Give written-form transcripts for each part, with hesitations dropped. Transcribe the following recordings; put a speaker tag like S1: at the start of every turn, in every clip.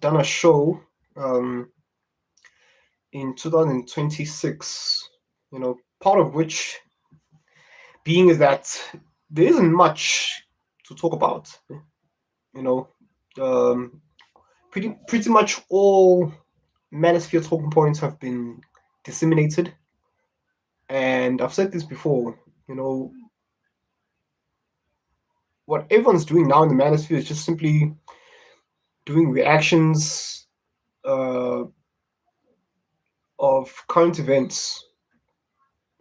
S1: done a show in 2026, part of which being is that there isn't much to talk about. Pretty much all Manosphere talking points have been disseminated, and I've said this before. What everyone's doing now in the Manosphere is just simply doing reactions of current events,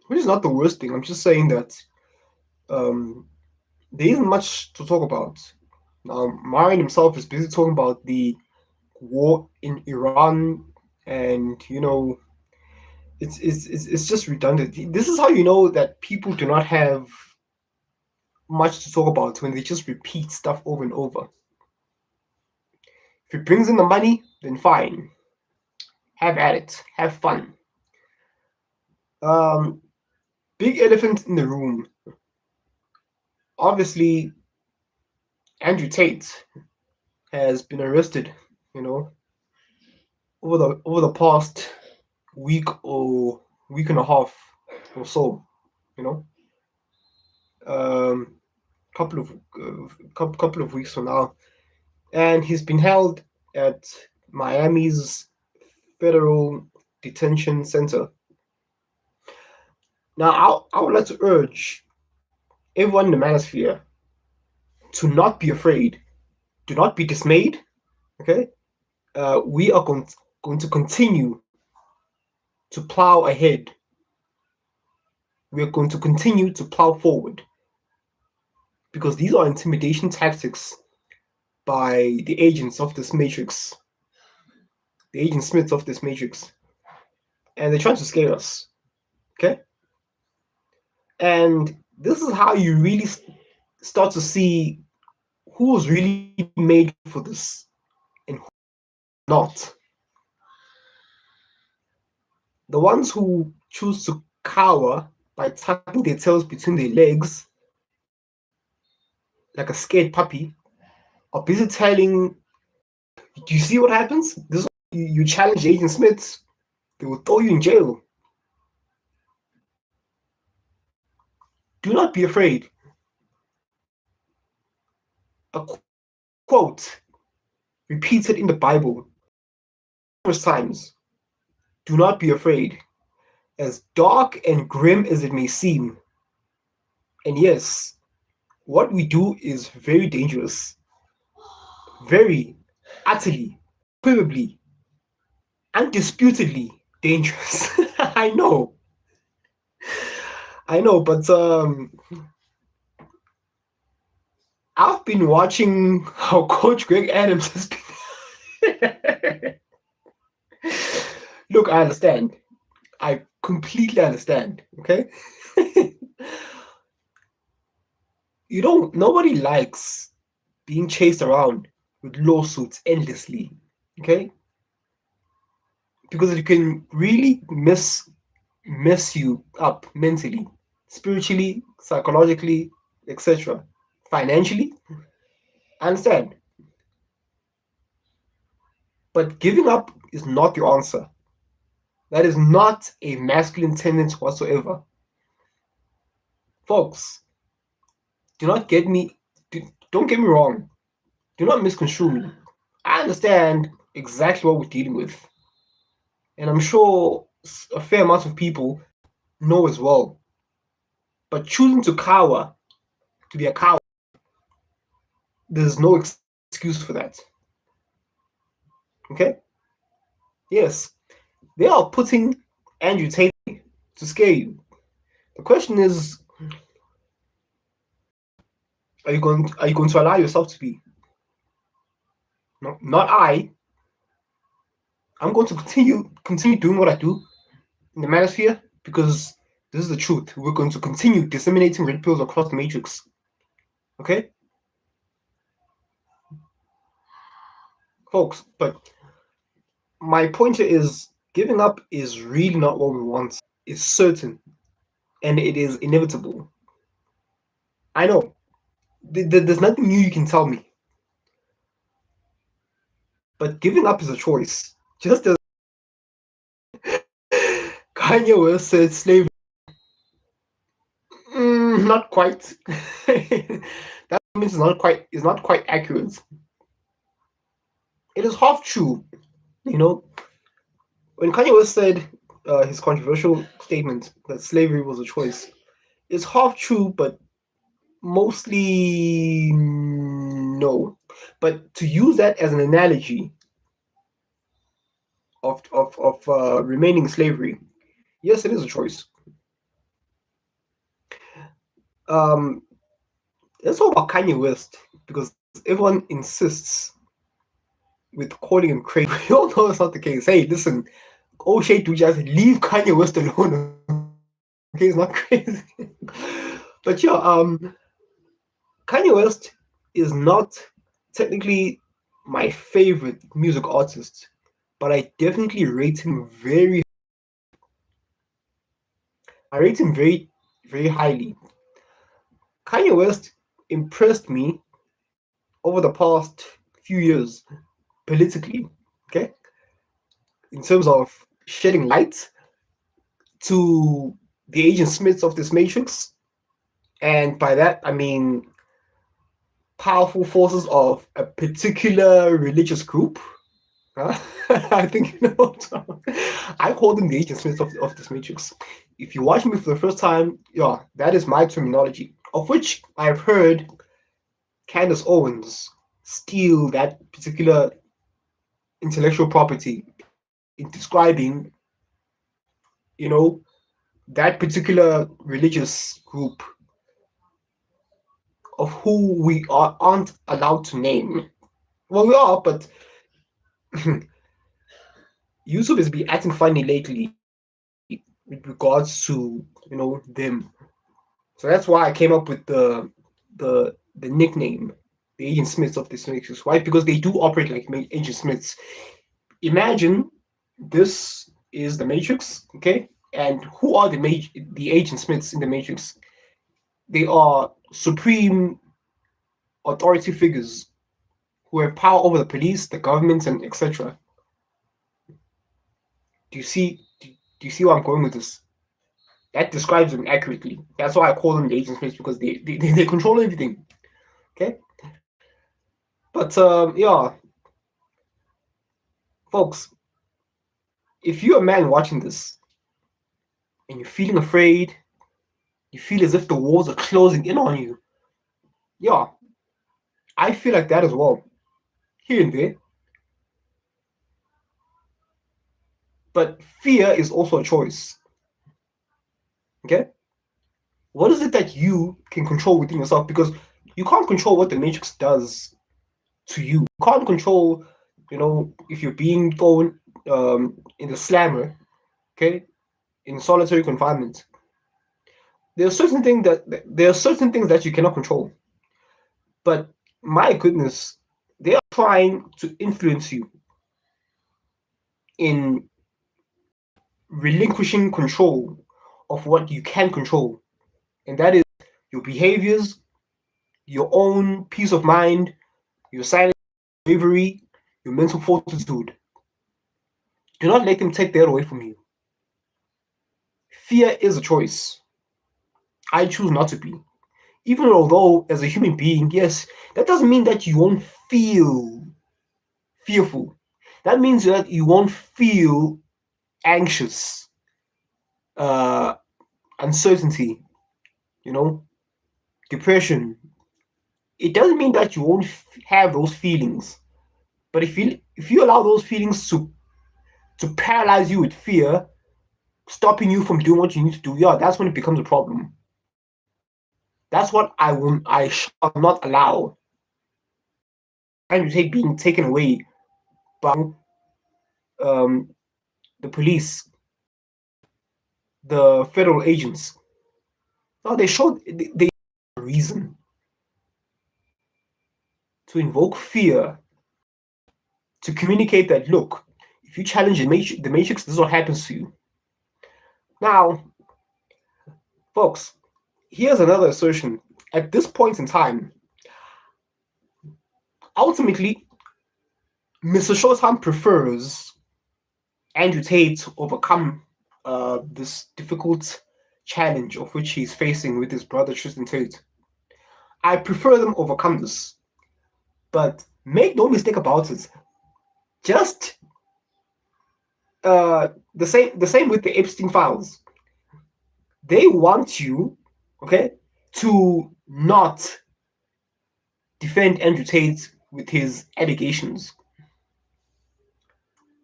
S1: which is not the worst thing. I'm just saying that there isn't much to talk about. Now, Marin himself is busy talking about the war in Iran, and it's just redundant. This is how you know that people do not have much to talk about, when they just repeat stuff over and over. If it brings in the money, then fine. Have at it. Have fun. Big elephant in the room. Obviously, Andrew Tate has been arrested, over the past week or week and a half or so, couple of weeks from now, and he's been held at Miami's Federal Detention Center. Now, I would like to urge everyone in the Manosphere to not be afraid, do not be dismayed. Okay, we are going to continue to plow ahead. We are going to continue to plow forward, because these are intimidation tactics by the agents of this matrix, the Agent Smiths of this matrix, and they're trying to scare us. Okay, and this is how you really start to see who's really made for this and who's not. The ones who choose to cower by tucking their tails between their legs like a scared puppy are busy telling. Do you see what happens? This you challenge Agent Smith, they will throw you in jail. Do not be afraid. A quote repeated in the Bible numerous times. Do not be afraid. As dark and grim as it may seem, and yes, what we do is very dangerous, very, utterly, probably, undisputedly dangerous. I know, but I've been watching how Coach Greg Adams has been. Look, I understand. I completely understand. Okay. Nobody likes being chased around with lawsuits endlessly. Okay. Because it can really mess you up mentally, spiritually, psychologically, etc. Financially. I understand. But giving up is not the answer. That is not a masculine tendency whatsoever. Folks, don't get me wrong. Do not misconstrue me. I understand exactly what we're dealing with. And I'm sure a fair amount of people know as well. But choosing to cower, to be a coward, there's no excuse for that. Okay? Yes, they are putting Andrew Tate to scare you. The question is, are you going to allow yourself to be? No, not I. I'm going to continue doing what I do in the Manosphere, because this is the truth. We're going to continue disseminating red pills across the matrix. Okay? Folks, but my point here is, giving up is really not what we want. It's certain, and it is inevitable. I know. There's nothing new you can tell me. but giving up is a choice. Just as Kanye West said slavery. Not quite. That means it's not quite accurate. It is half true. When Kanye West said his controversial statement that slavery was a choice, it's half true, but mostly no. But to use that as an analogy of remaining in slavery, yes, it is a choice. Let's talk about Kanye West, because everyone insists with calling him crazy. We all know it's not the case. Hey, listen, O'Shea to just leave Kanye West alone. Okay, it's not crazy. But yeah, Kanye West is not technically my favorite music artist, but I definitely rate him very. I rate him very, very highly. Kanye West impressed me over the past few years politically, okay? In terms of shedding light to the Agent Smiths of this matrix. And by that, I mean powerful forces of a particular religious group. I think you know what I call them the Agent Smiths of this matrix. If you watch me for the first time, yeah, that is my terminology, of which I've heard Candace Owens steal that particular intellectual property in describing, that particular religious group of who we aren't allowed to name. Well, we are, but YouTube has been acting funny lately with regards to them. So that's why I came up with the nickname, the Agent Smiths of this matrix. Why? Because they do operate like Agent Smiths. Imagine this is the Matrix, okay? And who are the Agent Smiths in the Matrix? They are supreme authority figures who have power over the police, the government, and etc. Do you see where I'm going with this? That describes them accurately. That's why I call them the Agent Smiths, because they control everything. Okay? But yeah, folks, if you're a man watching this and you're feeling afraid, you feel as if the walls are closing in on you, yeah, I feel like that as well, here and there. But fear is also a choice. Okay? What is it that you can control within yourself? Because you can't control what the Matrix does to you. You can't control, if you're being thrown in the slammer, okay, in solitary confinement. There are certain things that you cannot control. But my goodness, they are trying to influence you in relinquishing control of what you can control, and that is your behaviors, your own peace of mind, your silence, bravery, your mental fortitude. Do not let them take that away from you. Fear is a choice. I choose not to be. Even although, as a human being, yes, that doesn't mean that you won't feel fearful. That means that you won't feel anxious, uncertainty, depression. It doesn't mean that you won't have those feelings. But if you allow those feelings to paralyze you with fear, stopping you from doing what you need to do, yeah, that's when it becomes a problem. That's what I shall not allow. And you being taken away by the police, the federal agents. No, they showed they reason to invoke fear, to communicate that, look, if you challenge the Matrix, this is what happens to you. Now, folks, here's another assertion. At this point in time, ultimately, MrShowTym prefers Andrew Tate to overcome this difficult challenge of which he's facing with his brother Tristan Tate. I prefer them overcome this, but make no mistake about it. Just the same with the Epstein files. They want you, okay, to not defend Andrew Tate with his allegations.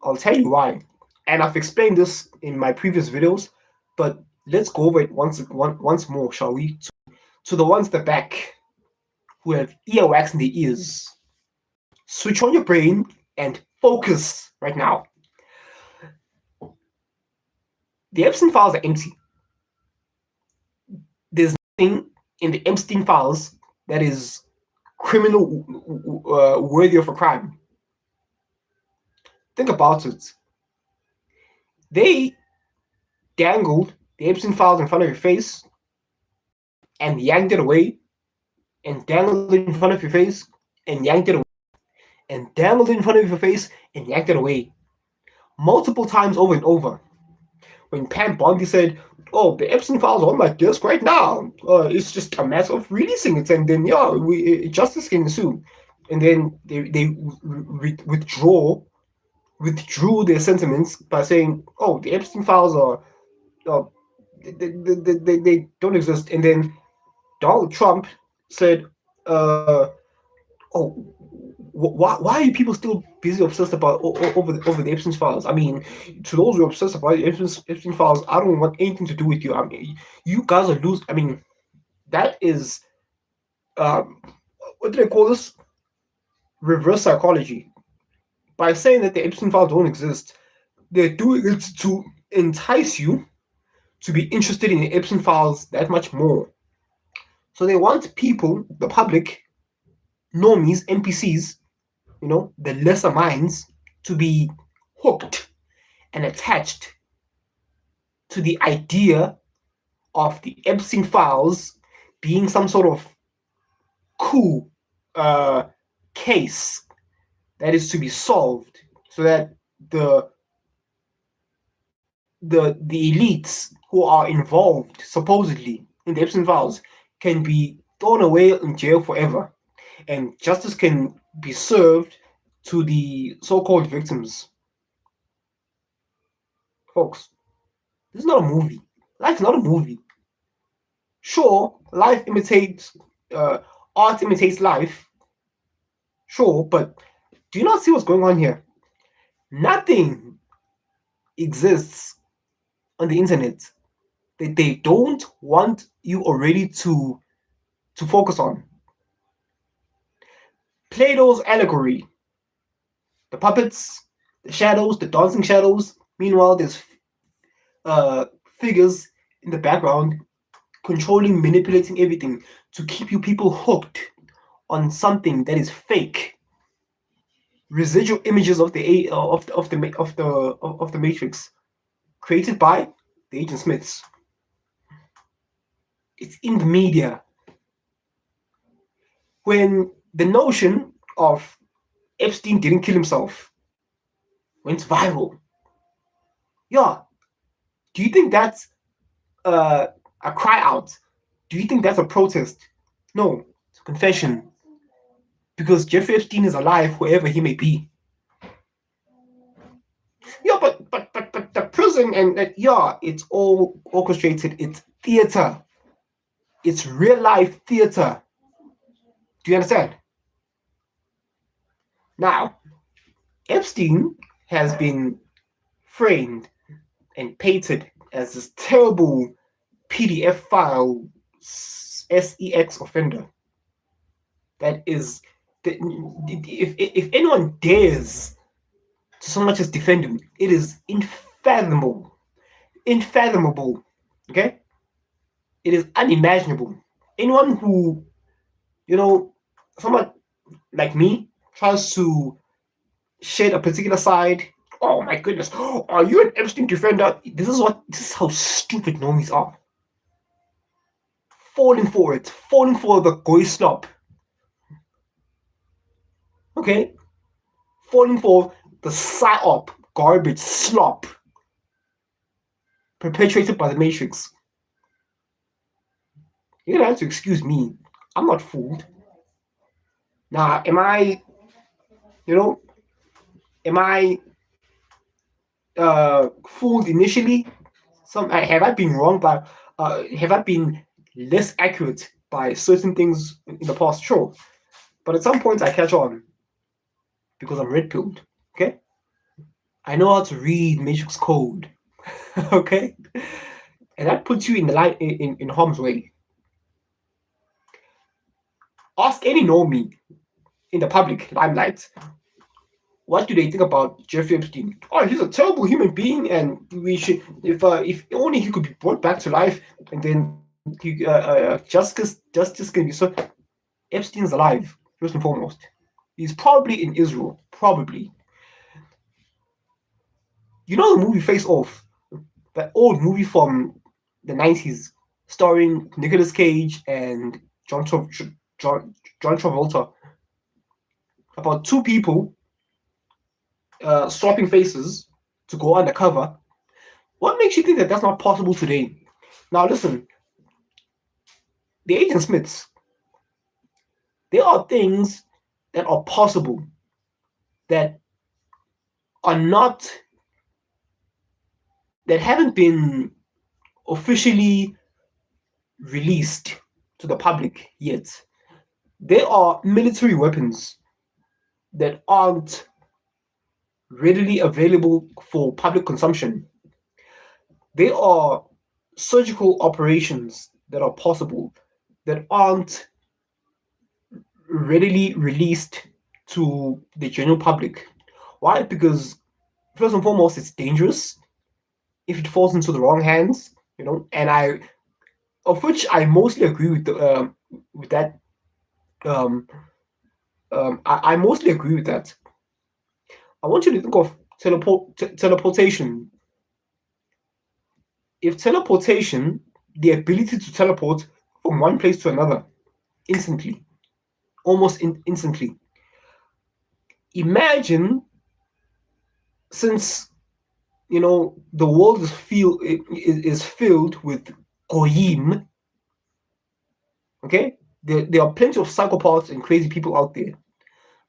S1: I'll tell you why. And I've explained this in my previous videos, but let's go over it once more, shall we? To the ones at the back who have earwax in their ears. Switch on your brain and focus right now. The Epstein files are empty. There's nothing in the Epstein files that is criminal worthy of a crime. Think about it. They dangled the Epstein files in front of your face and yanked it away, and dangled it in front of your face and yanked it away, and dangled it in front of your face and yanked it away. Multiple times over and over. When Pam Bondi said, "Oh, the Epstein files are on my desk right now. It's just a matter of releasing it, and then justice can ensue." And then they withdrew their sentiments by saying, "Oh, the Epstein files are they don't exist." And then Donald Trump said, "Oh, why are you people still busy obsessed about over the Epstein files? I mean, to those who are obsessed about the Epstein files, I don't want anything to do with you. I mean, you guys are losing. I mean, that is what do they call this? Reverse psychology. By saying that the Epstein files don't exist, they're doing it to entice you to be interested in the Epstein files that much more. So they want people, the public, normies, NPCs, the lesser minds, to be hooked and attached to the idea of the Epstein files being some sort of cool case that is to be solved, so that the elites who are involved supposedly in the Epstein files can be thrown away in jail forever, and justice can be served to the so-called victims. Folks, this is not a movie. Life is not a movie. Sure, art imitates life. Sure, but do you not see what's going on here? Nothing exists on the internet that they don't want you already to focus on. Plato's allegory. The puppets, the shadows, the dancing shadows. Meanwhile, there's figures in the background controlling, manipulating everything to keep you people hooked on something that is fake. Residual images of the Matrix, created by the Agent Smiths. It's in the media. When the notion of Epstein didn't kill himself went viral, do you think that's a cry out? Do you think that's a protest? No, it's a confession. Because Jeffrey Epstein is alive, wherever he may be. But the prison and it's all orchestrated. It's theater. It's real life theater. Do you understand? Now, Epstein has been framed and painted as this terrible PDF file sex offender. That is, if anyone dares to so much as defend him, it is unfathomable. Okay? It is unimaginable. Anyone who, someone like me tries to shed a particular side, oh my goodness, are you an Epstein defender? This is how stupid normies are. Falling for the goy slop. Okay? falling for the psyop garbage slop perpetrated by the Matrix. You're gonna have to excuse me. I'm not fooled. Now, am I fooled initially? Have I been wrong by have I been less accurate by certain things in the past? Sure. But at some point I catch on because I'm red-pilled. Okay? I know how to read Matrix code. Okay? And that puts you in the light in harm's way. Ask any normie in the public limelight, what do they think about Jeffrey Epstein? Oh, he's a terrible human being, and we should, if only he could be brought back to life, and then justice can be so. Epstein's alive, first and foremost. He's probably in Israel, probably. You know the movie Face Off, that old movie from the 90s, starring Nicolas Cage and John Travolta, about two people swapping faces to go undercover. What makes you think that that's not possible today? Now listen, the Agent Smiths, there are things that are possible that are not, that haven't been officially released to the public yet. There are military weapons that aren't readily available for public consumption. There are surgical operations that are possible that aren't readily released to the general public. Why? Because first and foremost, it's dangerous if it falls into the wrong hands, and I mostly agree with that. I mostly agree with that. I want you to think of teleportation. If teleportation, the ability to teleport from one place to another instantly, almost instantly. Imagine, since the world is filled with goyim. Okay, there are plenty of psychopaths and crazy people out there.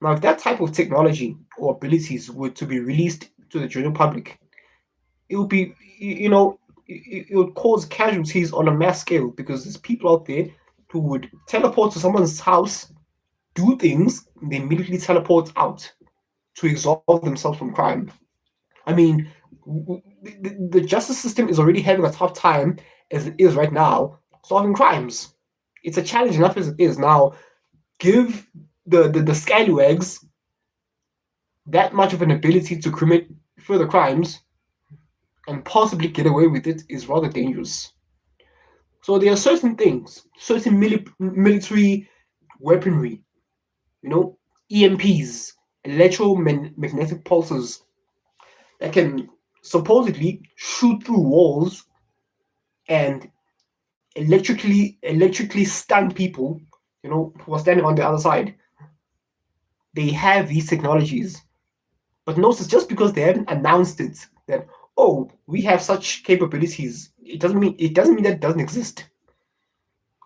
S1: Now, if that type of technology or abilities were to be released to the general public, it would be, it would cause casualties on a mass scale, because there's people out there who would teleport to someone's house, do things, and then immediately teleport out to absolve themselves from crime. I mean, the justice system is already having a tough time as it is right now solving crimes. It's a challenge enough as it is. Now, give the scallywags that much of an ability to commit further crimes and possibly get away with it is rather dangerous. So there are certain things, certain military weaponry, EMPs, electromagnetic pulses, that can supposedly shoot through walls and electrically stun people, who are standing on the other side. They have these technologies, but notice, just because they haven't announced it, that we have such capabilities, it doesn't mean that it doesn't exist.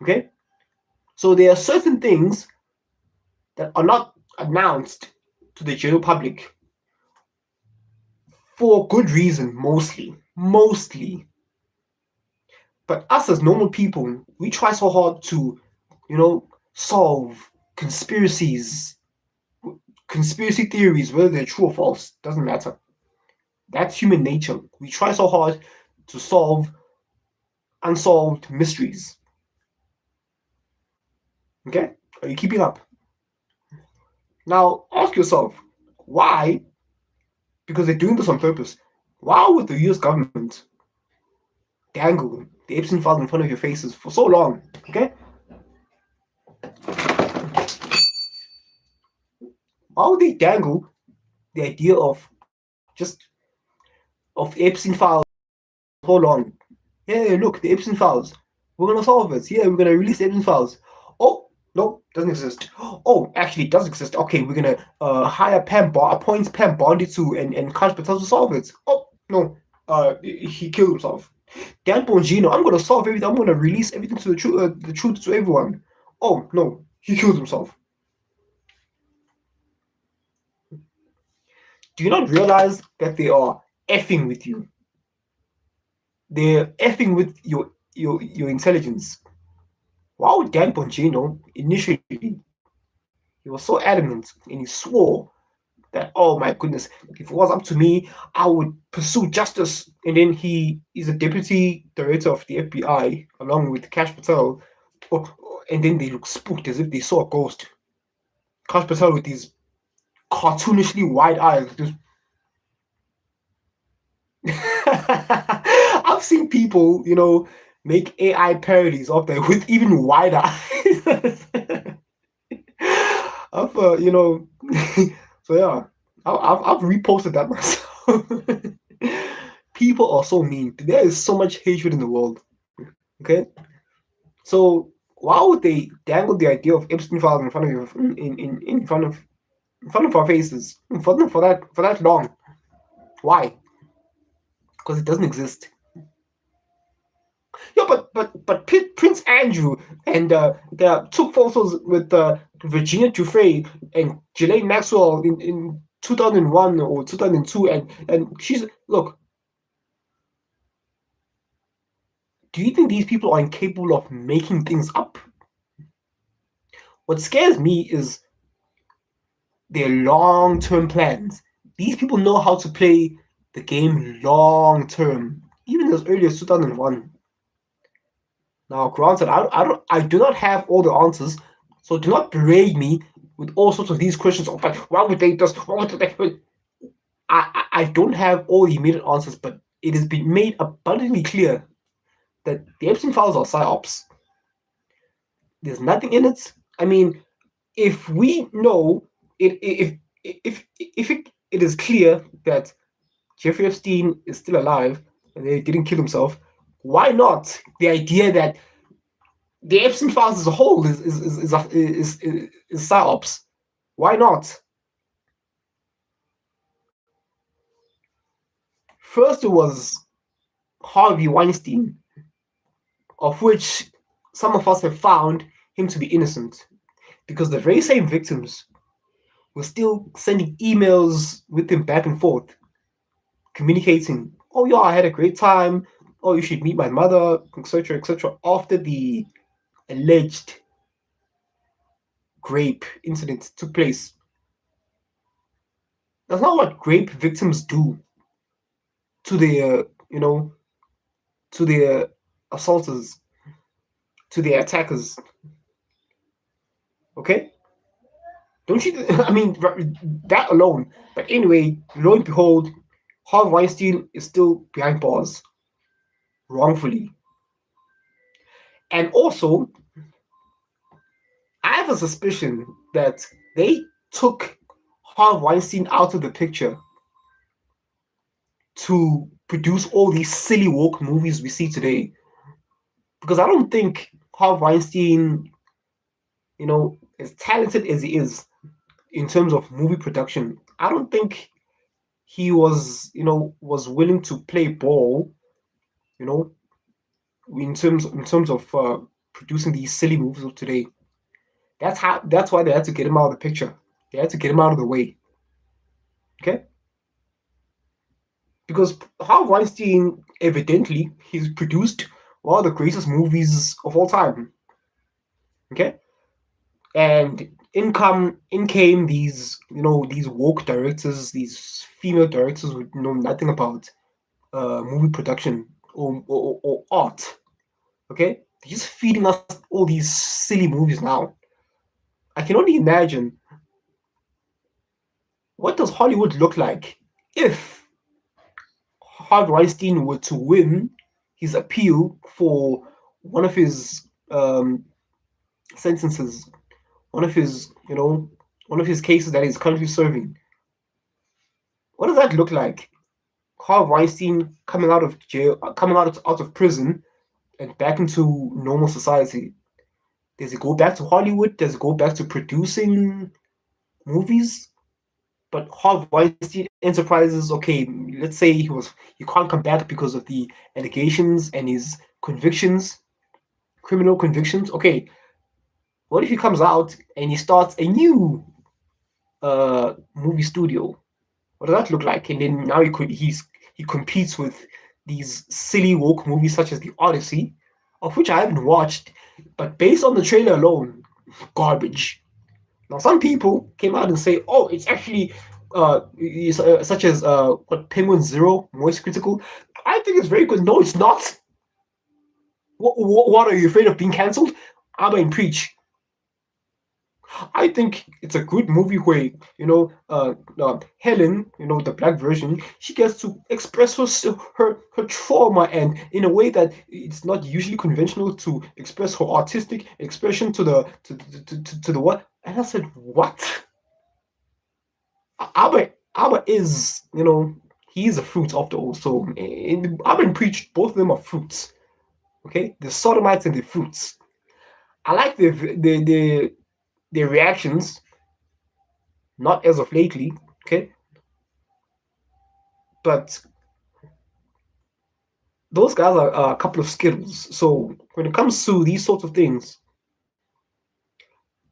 S1: Okay, so there are certain things that are not announced to the general public for good reason, mostly. But us as normal people, we try so hard to, solve conspiracy theories, whether they're true or false, doesn't matter. That's human nature. We try so hard to solve unsolved mysteries. Okay? Are you keeping up? Now, ask yourself, why? Because they're doing this on purpose. Why would the US government dangle the Epstein files in front of your faces for so long? Okay? Why would they dangle the idea of Epstein files so long? Yeah, look, the Epstein files. We're gonna solve it. Yeah, we're gonna release the Epstein files. Oh, Nope, doesn't exist. Oh, actually, it does exist. Okay, we're gonna hire appoint Pam Bondi to and Cash Patel to solve it. Oh no, he killed himself. Dan Bongino, I'm gonna solve everything. I'm gonna release everything to the truth to everyone. Oh no, he killed himself. Do you not realize that they are effing with you? They're effing with your intelligence. Why would Dan Bongino initially, he was so adamant and he swore that, oh my goodness, if it was up to me, I would pursue justice. And then he is a deputy director of the FBI along with Cash Patel. And then they look spooked as if they saw a ghost. Cash Patel with these cartoonishly wide eyes. Just I've seen people, make AI parodies of that with even wider eyes. So yeah, I've reposted that myself. People are so mean. There is so much hatred in the world. Okay, so why would they dangle the idea of Epstein files in front of you, in front of our faces, for that long? Why? Because it doesn't exist. Yeah, but Prince Andrew and took photos with Virginia Giuffre and Ghislaine Maxwell in 2001 or 2002, and she's look. Do you think these people are incapable of making things up? What scares me is their long-term plans. These people know how to play the game long-term, even as early as 2001. Now, granted, I do not have all the answers, so do not berate me with all sorts of these questions of like, why would they just, what would they? I don't have all the immediate answers, but it has been made abundantly clear that the Epstein files are psyops. There's nothing in it. I mean, if we know if it is clear that Jeffrey Epstein is still alive and they didn't kill himself, why not the idea that the Epstein files as a whole is psyops? Why not? First, it was Harvey Weinstein, of which some of us have found him to be innocent, because the very same victims were still sending emails with him back and forth, communicating, oh yeah, I had a great time, oh, you should meet my mother, etc., etc., after the alleged rape incident took place. That's not what rape victims do to their, to their assaulters, to their attackers. Okay? Don't you? I mean, that alone. But anyway, lo and behold, Harvey Weinstein is still behind bars, wrongfully. And also, I have a suspicion that they took Harvey Weinstein out of the picture to produce all these silly woke movies we see today. Because I don't think Harvey Weinstein, as talented as he is in terms of movie production, I don't think he was willing to play ball, in terms of producing these silly movies of today. That's why they had to get him out of the picture. They had to get him out of the way. Okay? Because Harvey Weinstein, evidently, he's produced one of the greatest movies of all time. Okay? And in came these, these woke directors, these female directors who know nothing about movie production or art. Okay? They're just feeding us all these silly movies now. I can only imagine, what does Hollywood look like if Harvey Weinstein were to win his appeal for one of his sentences, one of his cases that he's currently serving? What does that look like? Harvey Weinstein coming out of jail, coming out of prison, and back into normal society. Does it go back to Hollywood? Does it go back to producing movies? But Harvey Weinstein Enterprises, okay, let's say he can't come back because of the allegations and his convictions, criminal convictions. Okay, what if he comes out and he starts a new movie studio? What does that look like? And then now he competes with these silly woke movies such as the Odyssey, of which I haven't watched, but based on the trailer alone, garbage. Now some people came out and say, "Oh, it's actually such as what Penguin Zero, Moist Critical." I think it's very good. No, it's not. What are you afraid of being cancelled? AbaNPreach. I think it's a good movie where Helen, the black version, she gets to express her trauma and in a way that it's not usually conventional to express her artistic expression to the what. And I said, what? Abba is he is a fruit after all. So in AbaNPreach, both of them are fruits. Okay, the sodomites and the fruits. I like the their reactions, not as of lately, okay? But those guys are a couple of Skittles. So when it comes to these sorts of things,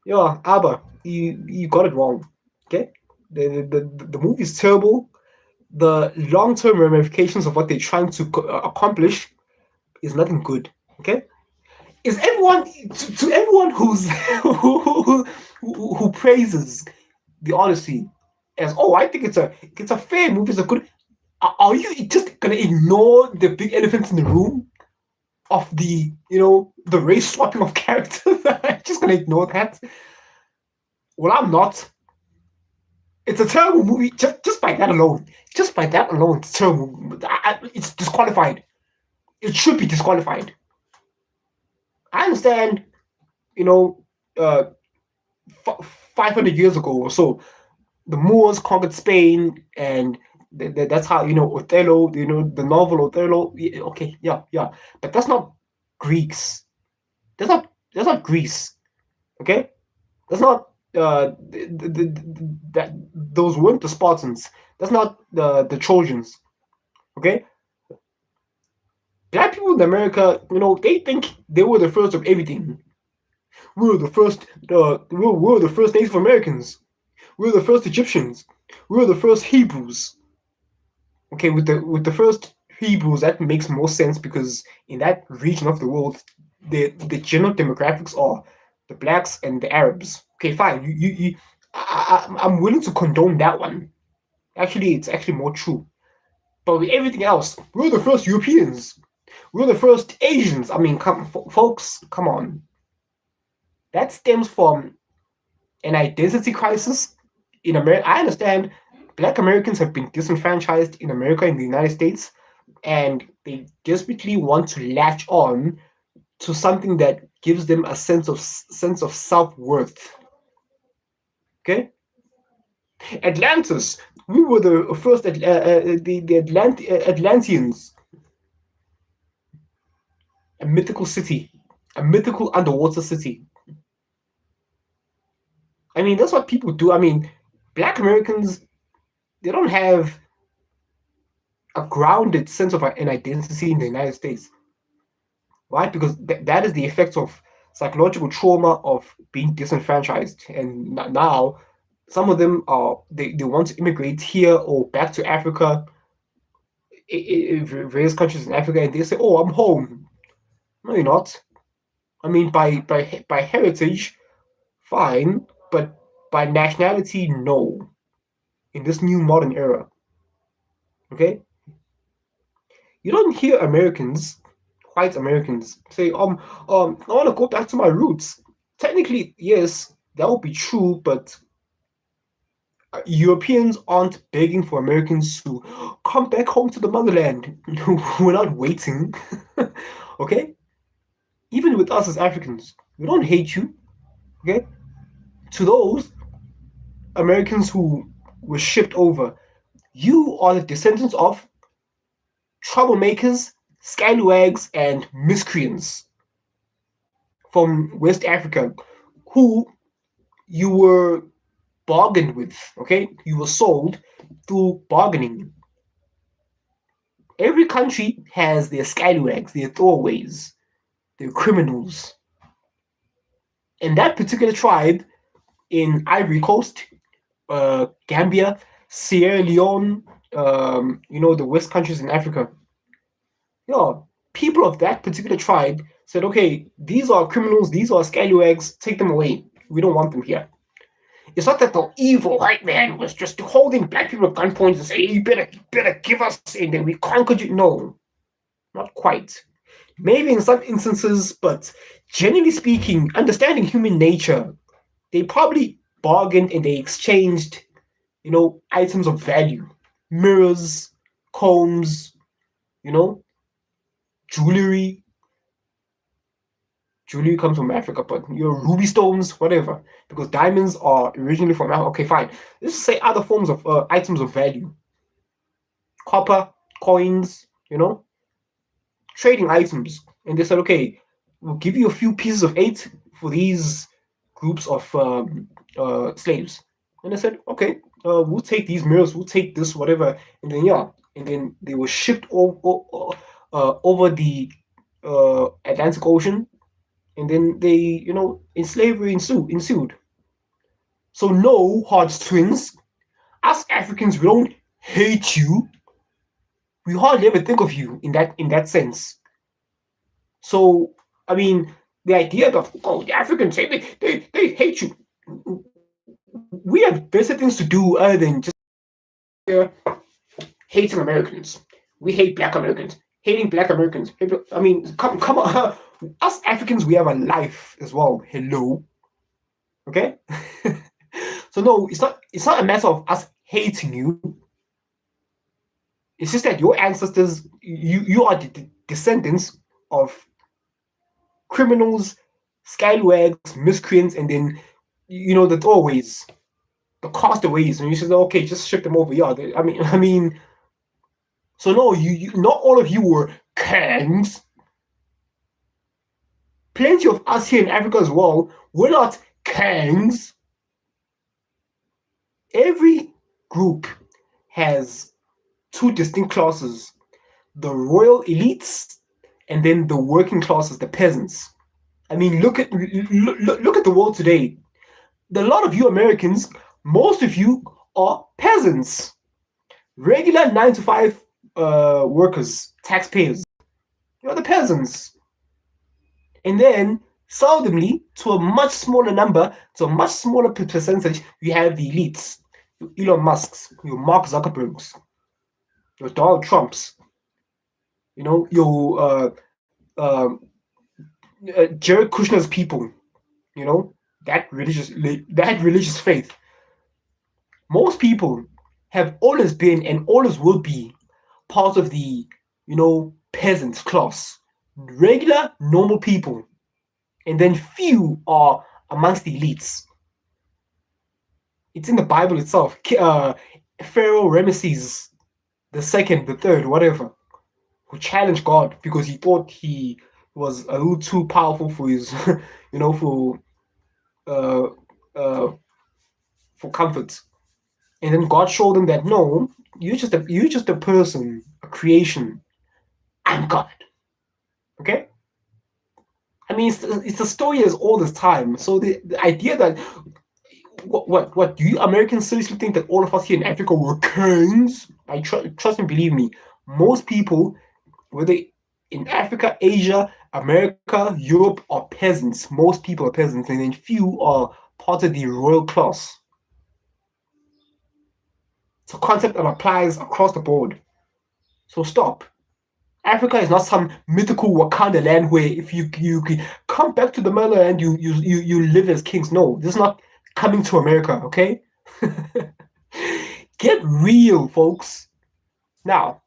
S1: yeah, Abba, you got it wrong, okay? The movie is terrible. The long-term ramifications of what they're trying to accomplish is nothing good, okay? Is everyone to everyone who praises the Odyssey as, oh, I think it's a fair movie, it's a good. Are you just gonna ignore the big elephant in the room of the the race swapping of characters? Just gonna ignore that? Well, I'm not. It's a terrible movie. Just by that alone. Just by that alone, it's terrible. It's disqualified. It should be disqualified. I understand, 500 years ago or so, the Moors conquered Spain, and that's how Othello, the novel Othello. Okay, yeah, but that's not Greeks. That's not Greece. Okay, that's not that those weren't the Spartans. That's not the Trojans. Okay, black people in America, they think they were the first of everything. We were the first. We were the first Native Americans. We were the first Egyptians. We were the first Hebrews. Okay, with the first Hebrews, that makes more sense because in that region of the world, the general demographics are the blacks and the Arabs. Okay, fine. I'm willing to condone that one. Actually, it's actually more true. But with everything else, we were the first Europeans. We were the first Asians. I mean, folks, come on. That stems from an identity crisis in America. I understand Black Americans have been disenfranchised in America, in the United States, and they desperately want to latch on to something that gives them a sense of self-worth. Okay, Atlantis. We were the first Atlanteans, a mythical city, a mythical underwater city. I mean, that's what people do. I mean, Black Americans, they don't have a grounded sense of an identity in the United States. Why? Because that is the effect of psychological trauma of being disenfranchised. And now, some of them they want to immigrate here or back to Africa, various countries in Africa, and they say, "Oh, I'm home." No, you're not. I mean, by heritage, fine, but by nationality, no. In this new modern era, okay, you don't hear Americans, white Americans, say, I want to go back to my roots. Technically, yes, that would be true, but Europeans aren't begging for Americans to come back home to the motherland. We're not waiting, okay? Even with us as Africans, we don't hate you, okay? To those Americans who were shipped over, you are the descendants of troublemakers, scallywags, and miscreants. from West Africa who you were bargained with, okay? You were sold through bargaining. Every country has their scallywags, their throwaways, their criminals. And that particular tribe in Ivory Coast, Gambia, Sierra Leone, the West countries in Africa, people of that particular tribe said, okay, these are criminals, these are scallywags, take them away. We don't want them here. It's not that the evil white man was just holding black people at gunpoint and saying, you better give us, and then we conquered you. No, not quite. Maybe in some instances, but generally speaking, understanding human nature, they probably bargained and they exchanged, items of value. Mirrors, combs, jewelry. Jewelry comes from Africa, but ruby stones, whatever, because diamonds are originally from Africa. Okay, fine. Let's say other forms of items of value. Copper, coins, trading items. And they said, okay, we'll give you a few pieces of 8 for these groups of slaves. And they said, okay, we'll take these mirrors, we'll take this, whatever. And then they were shipped over the Atlantic Ocean. And then they, in slavery ensued. So no, HodgeTwins, us Africans, we don't hate you. We hardly ever think of you in that sense. So, I mean, the idea that, the Africans say they hate you. We have better things to do other than just hating Americans. We hate Black Americans. Hating Black Americans. I mean, come on. Us Africans, we have a life as well. Hello. Okay? So no, it's not a matter of us hating you. It's just that your ancestors, you are the descendants of criminals, scallywags, miscreants, and then the throwaways, the castaways, and you said, okay, just ship them over. Yeah, I mean, so no, you not all of you were kings. Plenty of us here in Africa as well, we're not kings. Every group has 2 distinct classes: the royal elites and then the working classes, the peasants. I mean, look at the world today. A lot of you Americans, most of you are peasants, regular 9-to-5 workers, taxpayers. You're the peasants. And then, seldomly, to a much smaller number, to a much smaller percentage, you have the elites. Your Elon Musks, your Mark Zuckerbergs, your Donald Trumps, your Jared Kushner's people, that religious faith. Most people have always been and always will be part of the, peasant class. Regular, normal people. And then few are amongst the elites. It's in the Bible itself. Pharaoh Ramesses the second, the third, whatever, who challenged God because he thought he was a little too powerful for his, for comfort. And then God showed him that no, you're just a person, a creation. I'm God. Okay? I mean, it's a story as old as time. So the idea that what do you Americans seriously think that all of us here in Africa were kings? I trust and believe me. Most people, whether in Africa, Asia, America, Europe, are peasants. Most people are peasants, and then few are part of the royal class. It's a concept that applies across the board. So stop. Africa is not some mythical Wakanda land where if you come back to the motherland, you live as kings. No, this is not coming to America, okay? Get real, folks. Now,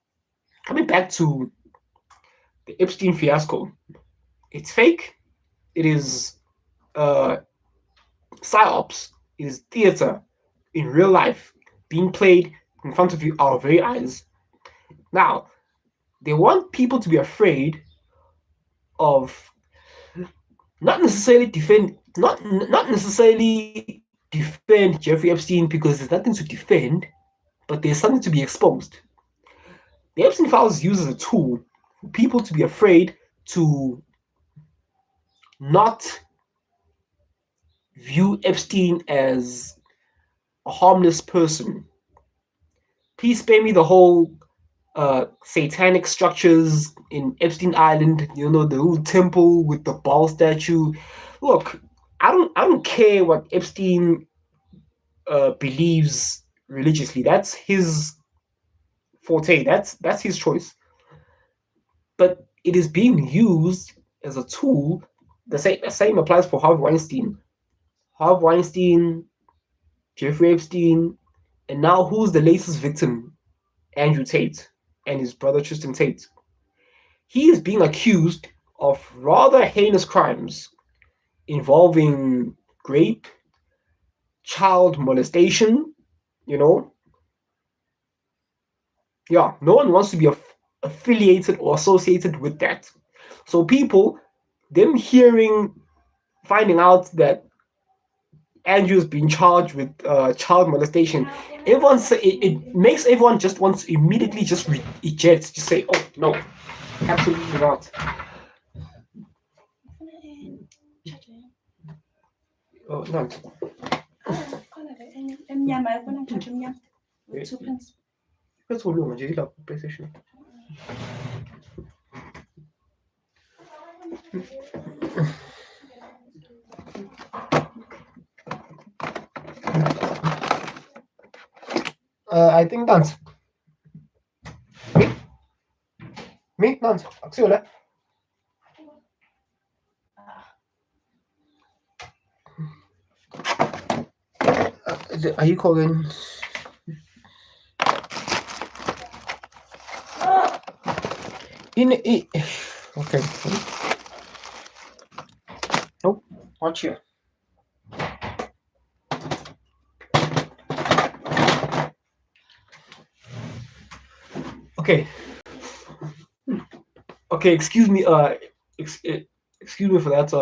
S1: coming back to the Epstein fiasco. It's fake. It is psyops. It is theater in real life being played in front of you, our very eyes. Now, they want people to be afraid of not necessarily defend Jeffrey Epstein because there's nothing to defend, but there's something to be exposed. The Epstein files used as a tool for people to be afraid to not view Epstein as a harmless person. Please spare me the whole satanic structures in Epstein Island, the little temple with the ball statue. Look, I don't care what Epstein believes religiously. That's his forte. That's his choice. But it is being used as a tool. The same applies for Harvey Weinstein, Jeffrey Epstein, and now who's the latest victim? Andrew Tate and his brother Tristan Tate. He is being accused of rather heinous crimes involving rape, child molestation, Yeah, no one wants to be affiliated or associated with that. So people, them finding out that Andrew's being charged with child molestation, it makes everyone just want to immediately just eject, just say, oh no, absolutely not. Oh no. That's all long, I love PlayStation. I think dance. Me? Dance. Acțiune. Are you calling? Okay. Nope. Watch here. Okay. Okay. Excuse me. Excuse me for that.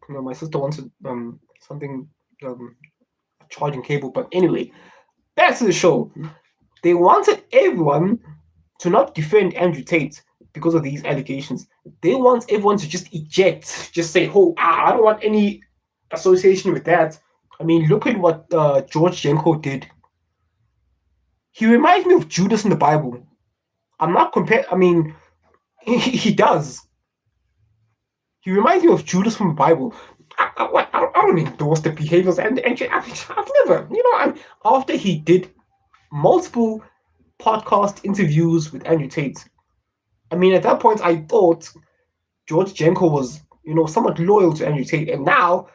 S1: My sister wanted something charging cable. But anyway, back to the show. They wanted everyone to not defend Andrew Tate because of these allegations. They want everyone to just eject, just say, oh, I don't want any association with that. I mean, look at what George Jenko did. He reminds me of Judas in the Bible. I'm not comparing, I mean, he does. He reminds me of Judas from the Bible. I don't endorse the behaviors, and I've never, after he did multiple podcast interviews with Andrew Tate, I mean, at that point, I thought George Jenko was, somewhat loyal to Andrew Tate, and now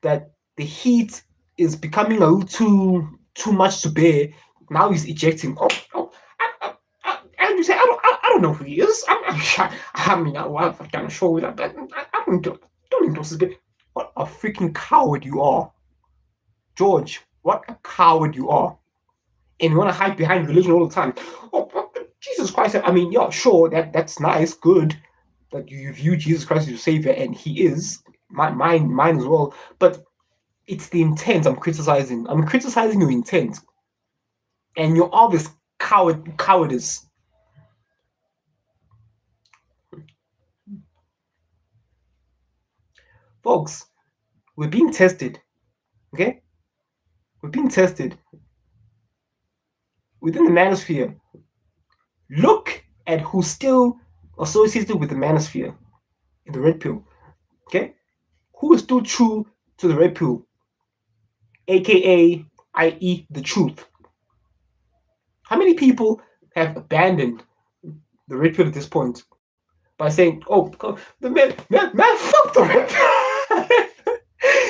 S1: that the heat is becoming a little too much to bear, now he's ejecting. Andrew Tate, I don't know who he is. I've done a show with that, but I don't endorse this. What a freaking coward you are, George! What a coward you are, and you want to hide behind religion all the time. Jesus Christ! I mean, yeah, sure, that's nice, good that you view Jesus Christ as your savior, and he is mine as well. But it's the intent I'm criticizing. I'm criticizing your intent and your obvious cowardice. Folks, we're being tested. Okay, we're being tested within the Manosphere. Look at who's still associated with the Manosphere in the Redpill. Okay? Who is still true to the Redpill? AKA, i.e., the truth. How many people have abandoned the Redpill at this point by saying, oh, the man, fuck the Redpill.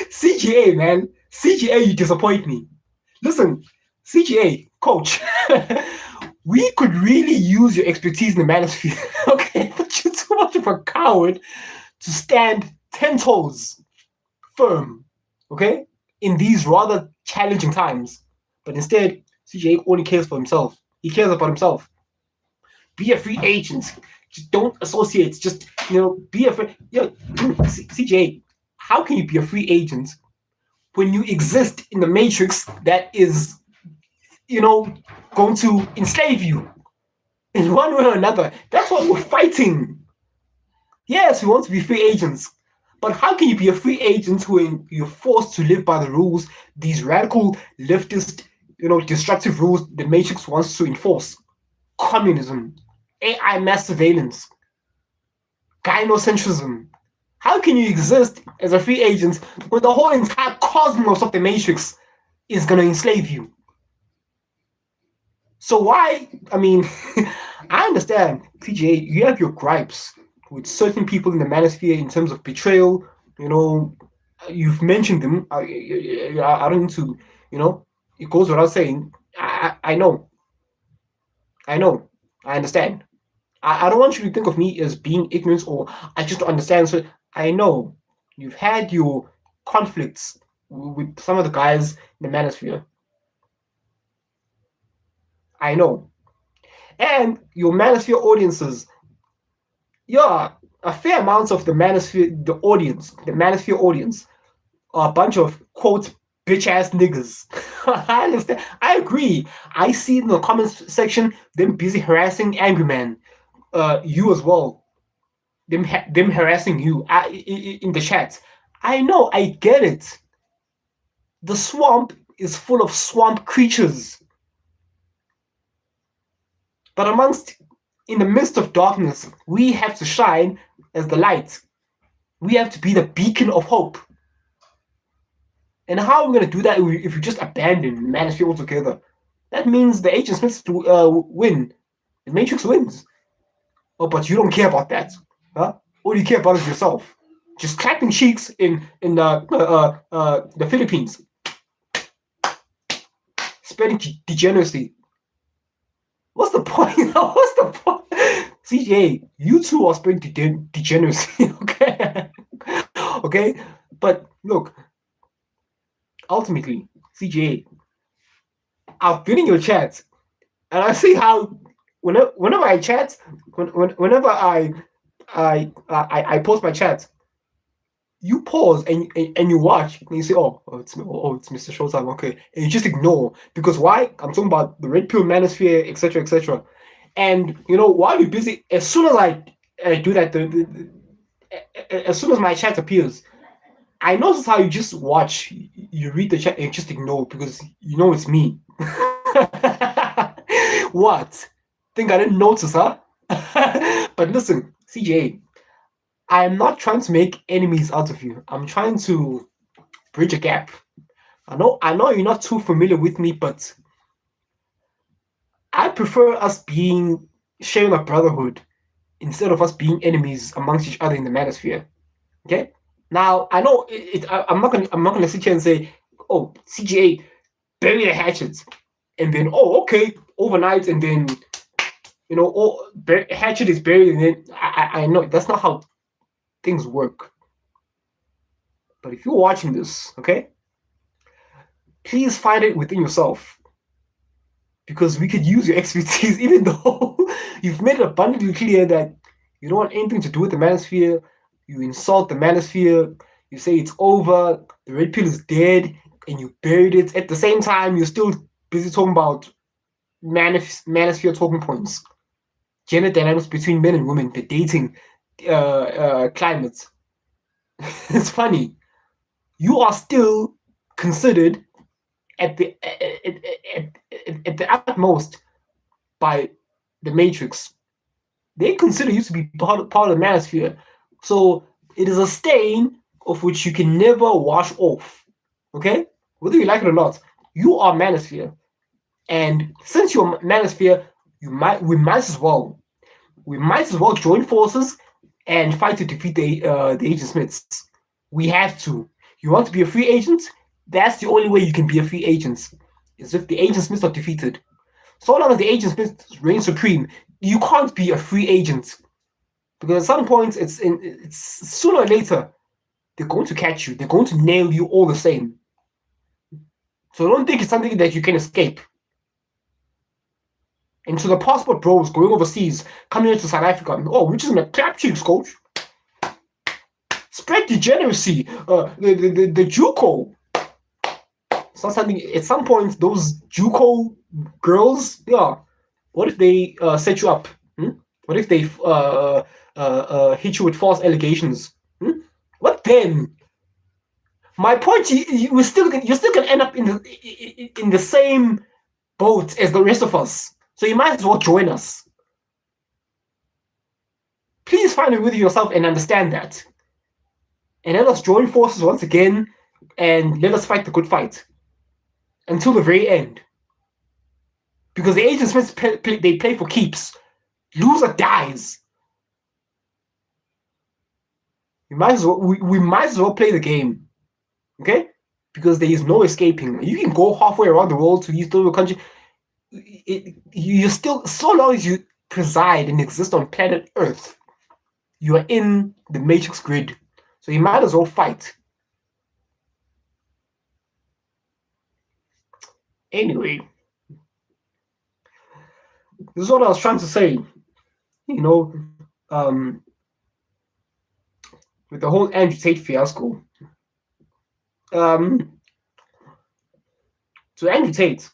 S1: CGA, man. CGA, you disappoint me. Listen, CGA, coach. We could really use your expertise in the Manosphere, okay? But you're too much of a coward to stand 10 toes firm, okay? In these rather challenging times. But instead, CJ only cares for himself. He cares about himself. Be a free agent. Just don't associate. Just, be a free... CJ, how can you be a free agent when you exist in the matrix that is, going to enslave you in one way or another? That's what we're fighting. Yes, we want to be free agents, but how can you be a free agent when you're forced to live by the rules, these radical leftist, destructive rules the matrix wants to enforce? Communism, AI mass surveillance, gynocentrism. How can you exist as a free agent when the whole entire cosmos of the matrix is going to enslave you? So why, I understand, TJ, you have your gripes with certain people in the Manosphere in terms of betrayal. You've mentioned them. I don't need to, it goes without saying. I know. I understand. I don't want you to think of me as being ignorant or I just don't understand. So I know you've had your conflicts with some of the guys in the Manosphere. I know. And your Manosphere audiences, a fair amount of the Manosphere audience are a bunch of, quote, bitch-ass niggas. I understand. I agree. I see in the comments section them busy harassing Angry Man. You as well. Them harassing you in the chat. I know, I get it. The swamp is full of swamp creatures. But in the midst of darkness, we have to shine as the light. We have to be the beacon of hope. And how are we going to do that if we just abandon Manosphere altogether? That means the Agent Smiths win. The Matrix wins. Oh, but you don't care about that. Huh? All you care about is yourself. Just clapping cheeks in the Philippines. Spreading degeneracy. What's the point? What's the point? CJ, you two are spreading degeneracy, okay? Okay? But look, ultimately, CJ, I've been in your chat, and I see how whenever I chat, whenever I post my chat, you pause and you watch and you say, it's MrShowTym, okay, and you just ignore, because why? I'm talking about the Redpill, Manosphere, etc., etc. And while you're busy, as soon as I do that, as soon as my chat appears, I notice how you just watch, you read the chat and you just ignore because it's me. What? Think I didn't notice, huh? But listen, CJ, I am not trying to make enemies out of you. I'm trying to bridge a gap. I know you're not too familiar with me, but I prefer us sharing a brotherhood instead of us being enemies amongst each other in the Manosphere. Okay? Now I know I'm not gonna sit here and say, oh, CGA, bury the hatchets, and then okay, overnight, and then hatchet is buried, and then I know that's not how things work. But if you're watching this, okay, please find it within yourself, because we could use your expertise, even though you've made it abundantly clear that you don't want anything to do with the Manosphere. You insult the Manosphere, you say it's over, the Red Pill is dead, and you buried it. At the same time, you're still busy talking about Manosphere talking points, gender dynamics between men and women, the dating climate. It's funny. You are still considered at the utmost by the Matrix. They consider you to be part of the Manosphere. So it is a stain of which you can never wash off. Okay? Whether you like it or not, you are Manosphere. And since you're Manosphere, we might as well join forces and fight to defeat the Agent Smiths. We have to. You want to be a free agent? That's the only way you can be a free agent, is if the Agent Smiths are defeated. So long as the Agent Smiths reign supreme, you can't be a free agent. Because at some point, it's sooner or later, they're going to catch you. They're going to nail you all the same. So don't think it's something that you can escape. And to the passport bros going overseas, coming into South Africa, we're just going to clap cheeks, coach. spread degeneracy, the JUCO. It's not something. At some point, those JUCO girls, yeah. What if they set you up? What if they hit you with false allegations? What then? My point, you're still gonna end up in the same boat as the rest of us. So you might as well join us. Please find it with yourself and understand that. And let us join forces once again and let us fight the good fight until the very end. Because the Agent Smiths they play for keeps. Loser dies. We might as well play the game. Okay? Because there is no escaping. You can go halfway around the world to these little countries. You're still, so long as you preside and exist on planet Earth, you are in the Matrix grid. So you might as well fight. Anyway, this is what I was trying to say. You know, with the whole Andrew Tate fiasco. To Andrew Tate,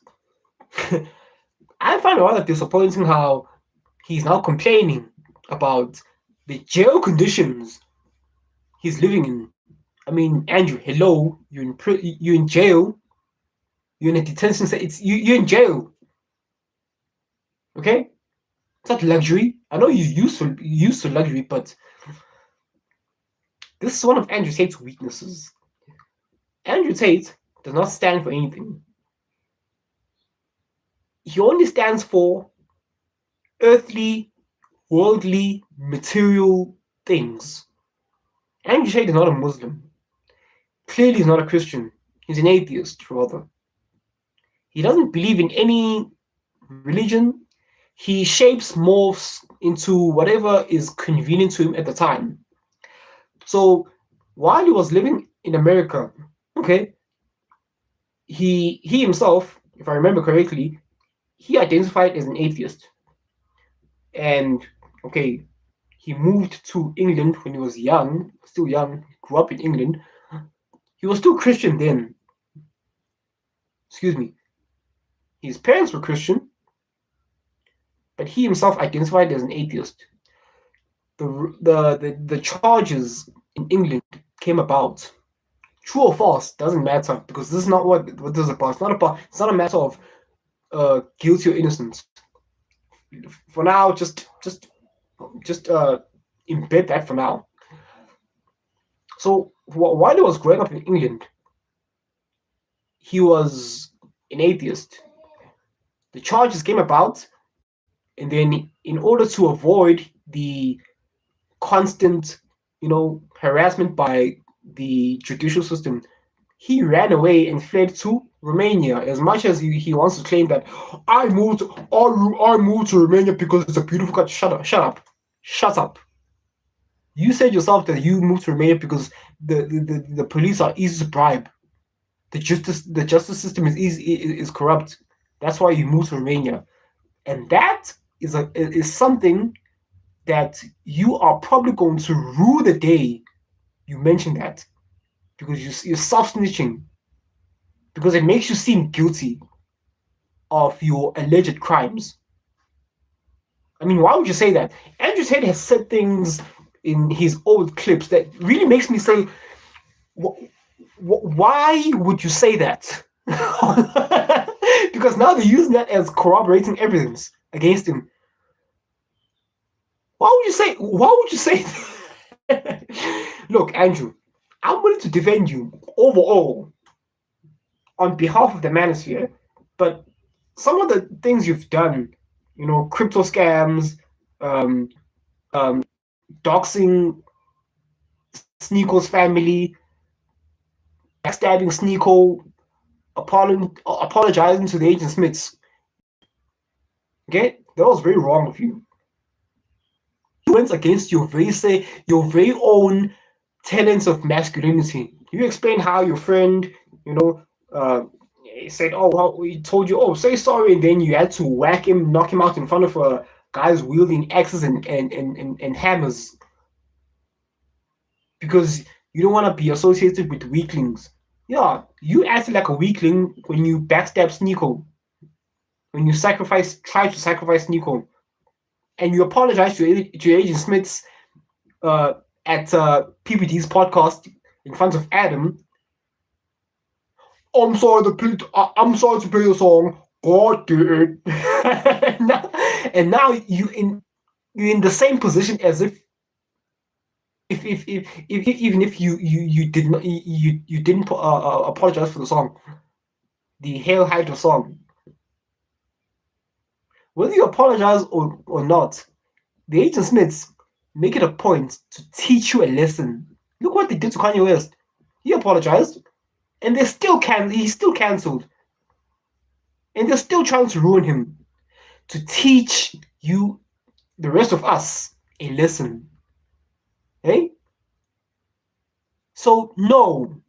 S1: I find it rather disappointing how he's now complaining about the jail conditions he's living in. I mean, Andrew, hello, you're in jail. You're in a detention center. You're in jail. Okay? It's not luxury. I know you're used to luxury, but this is one of Andrew Tate's weaknesses. Andrew Tate does not stand for anything. He only stands for earthly, worldly, material things. Andrew Tate is not a Muslim. Clearly, he's not a Christian. He's an atheist, rather. He doesn't believe in any religion. He shapes, morphs into whatever is convenient to him at the time. So, while he was living in America, okay, he himself, if I remember correctly, he identified as an atheist. And, okay, he moved to England when he was young, still young, grew up in England. He was still Christian then. Excuse me. His parents were Christian, but he himself identified as an atheist. The charges in England came about. True or false doesn't matter, because this is not what this is about. It's not a matter of guilty or innocence. For now, just embed that for now. So while he was growing up in England, he was an atheist. The charges came about, and then in order to avoid the constant, harassment by the judicial system, he ran away and fled to Romania. As much as he wants to claim that I moved to Romania because it's a beautiful country. Shut up. You said yourself that you moved to Romania because the police are easy to bribe. The justice system is corrupt. That's why you moved to Romania, and that is something that you are probably going to rue the day you mention that, because you're self-snitching, because it makes you seem guilty of your alleged crimes. I mean, why would you say that? Andrew Tate has said things in his old clips that really makes me say, why would you say that? Because now they're using that as corroborating evidence against him. Why would you say that? Look, Andrew, I'm willing to defend you overall on behalf of the Manosphere, but some of the things you've done, crypto scams, doxing Sneeko's family, backstabbing Sneeko, apologizing to the Agent Smiths. Okay, that was very wrong of you. You went against your very own tenets of masculinity. You explained how your friend, said, he told you, say sorry, and then you had to whack him, knock him out in front of guys wielding axes and hammers because you don't want to be associated with weaklings. Yeah, you acted like a weakling when you backstab Sneeko, when you try to sacrifice Sneeko, and you apologize to Agent Smiths at PPD's podcast in front of Adam. I'm sorry to play the song. God did it. and now you're in the same position as if even if you did not you didn't apologize for the song, the Hail Hydra song. Whether you apologize or not, the Agent Smiths make it a point to teach you a lesson. Look what they did to Kanye West. He apologized, and he's still cancelled. And they're still trying to ruin him, to teach you, the rest of us, a lesson. Okay? So, no.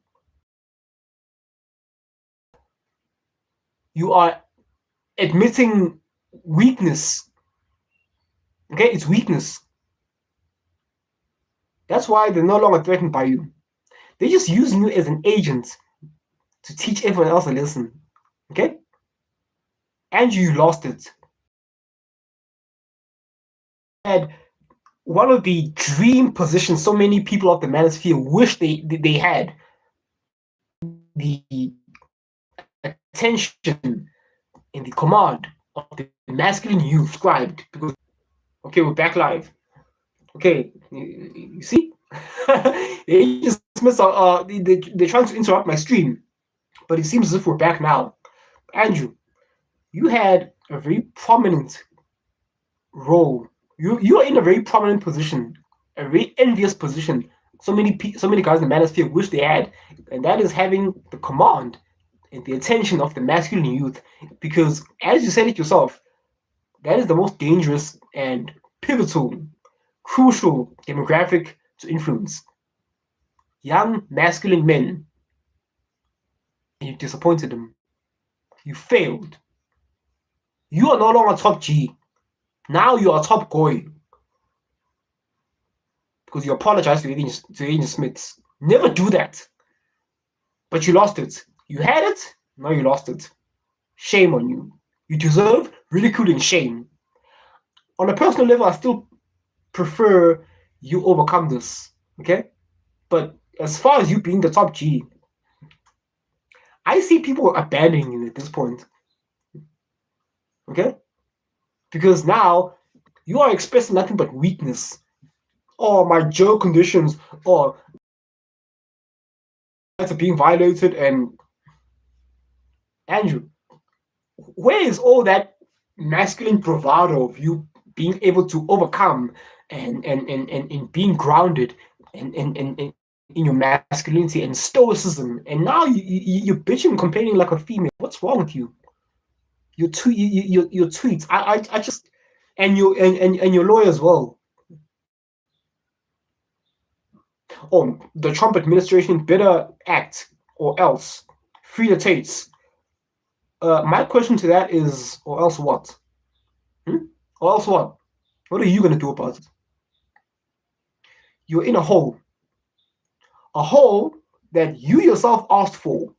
S1: You are admitting weakness. Okay? It's weakness. That's why they're no longer threatened by you. They're just using you as an agent to teach everyone else a lesson. Okay? And you lost it. Had one of the dream positions so many people of the Manosphere wish they had. The attention and the command of the masculine youth scribed. Because, okay, we're back live. Okay, you see? They're trying to interrupt my stream, but it seems as if we're back now. Andrew, you had a very prominent role. You are in a very prominent position, a very envious position. So many guys in the Manosphere wish they had, and that is having the command and the attention of the masculine youth. Because, as you said it yourself, that is the most dangerous and pivotal, crucial demographic to influence. Young masculine men. And you disappointed them. You failed. You are no longer top G. Now you are top Goy. Because you apologized to Agent Smiths. Never do that. But you lost it. You had it, now you lost it. Shame on you. You deserve ridicule and shame. On a personal level, I still prefer you overcome this. Okay? But as far as you being the top G, I see people abandoning you at this point. Okay? Because now you are expressing nothing but weakness. Or my jail conditions, or rights are being violated, and Andrew, where is all that masculine bravado of you being able to overcome and being grounded and in your masculinity and stoicism? And now you're bitching and complaining like a female. What's wrong with you? Your tweets. I just and your lawyer as well. Oh, the Trump administration better act or else. Free the Tates. My question to that is, or else what? Or else what? What are you going to do about it? You're in a hole. A hole that you yourself asked for.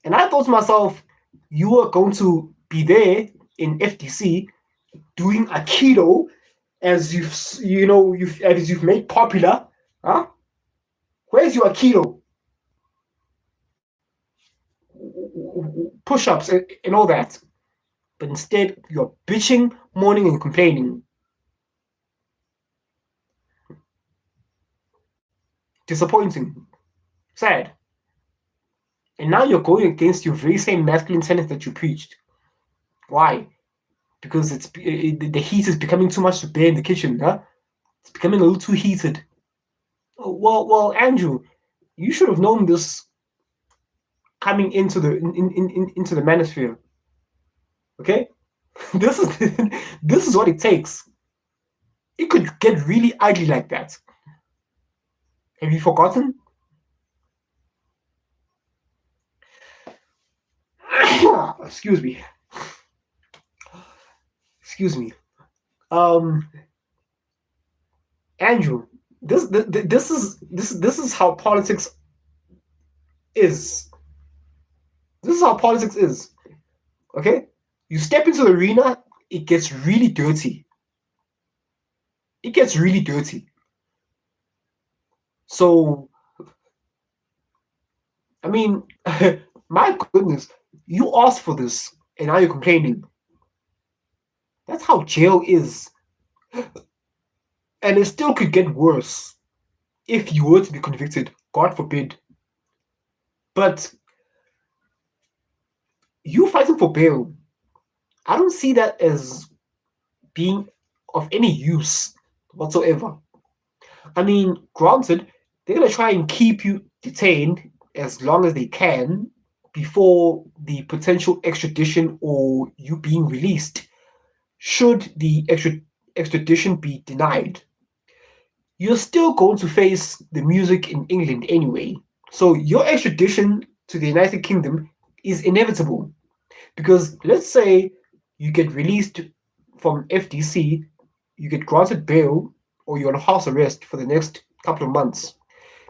S1: And I thought to myself, you were going to be there in FDC doing Aikido as you've made popular. Huh? Where's your Aikido? Push-ups and all that. But instead, you're bitching, moaning, and complaining. Disappointing. Sad. And now you're going against your very same masculine tenets that you preached. Why? Because the heat is becoming too much to bear in the kitchen, huh? It's becoming a little too heated. Well, Andrew, you should have known this coming into the into the Manosphere. Okay? This is what it takes. It could get really ugly like that. Have you forgotten? Excuse me. Andrew, this is how politics is. This is how politics is. Okay? You step into the arena, it gets really dirty. It gets really dirty. So, I mean, my goodness, you asked for this and now you're complaining. That's how jail is. And it still could get worse if you were to be convicted, God forbid. But you fighting for bail, I don't see that as being of any use whatsoever. I mean, granted, they're going to try and keep you detained as long as they can before the potential extradition or you being released. Should the extradition be denied, you're still going to face the music in England anyway. So your extradition to the United Kingdom is inevitable. Because let's say you get released from FDC, you get granted bail, or you're on house arrest for the next couple of months.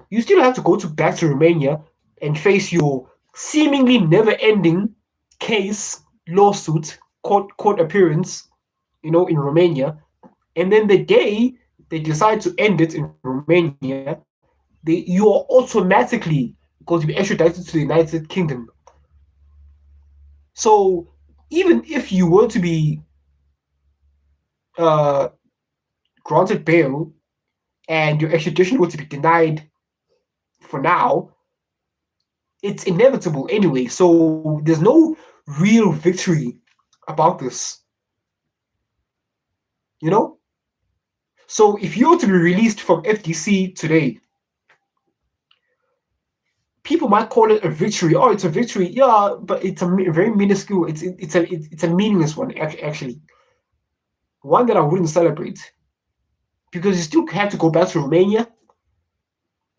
S1: You still have to go back to Romania and face your seemingly never-ending case, lawsuit, court appearance, in Romania. And then the day they decide to end it in Romania, you are automatically going to be extradited to the United Kingdom. So even if you were to be granted bail and your extradition were to be denied for now, it's inevitable anyway. So there's no real victory about this. So if you were to be released from FDC today, people might call it a victory. Oh, it's a victory. Yeah, but it's a very minuscule. It's a meaningless one, actually. One that I wouldn't celebrate, because you still have to go back to Romania.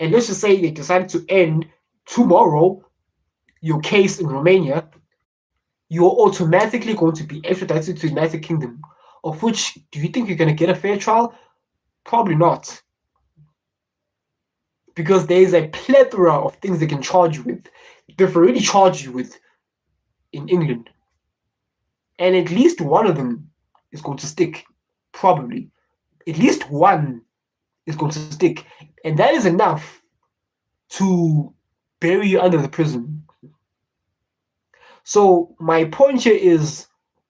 S1: And let's just say they decided to end tomorrow your case in Romania, you're automatically going to be extradited to the United Kingdom. Of which, do you think you're going to get a fair trial? Probably not. Because there is a plethora of things they can charge you with. They've already charged you with in England. And at least one of them is going to stick. Probably. At least one is going to stick. And that is enough to bury you under the prison. So my point here is,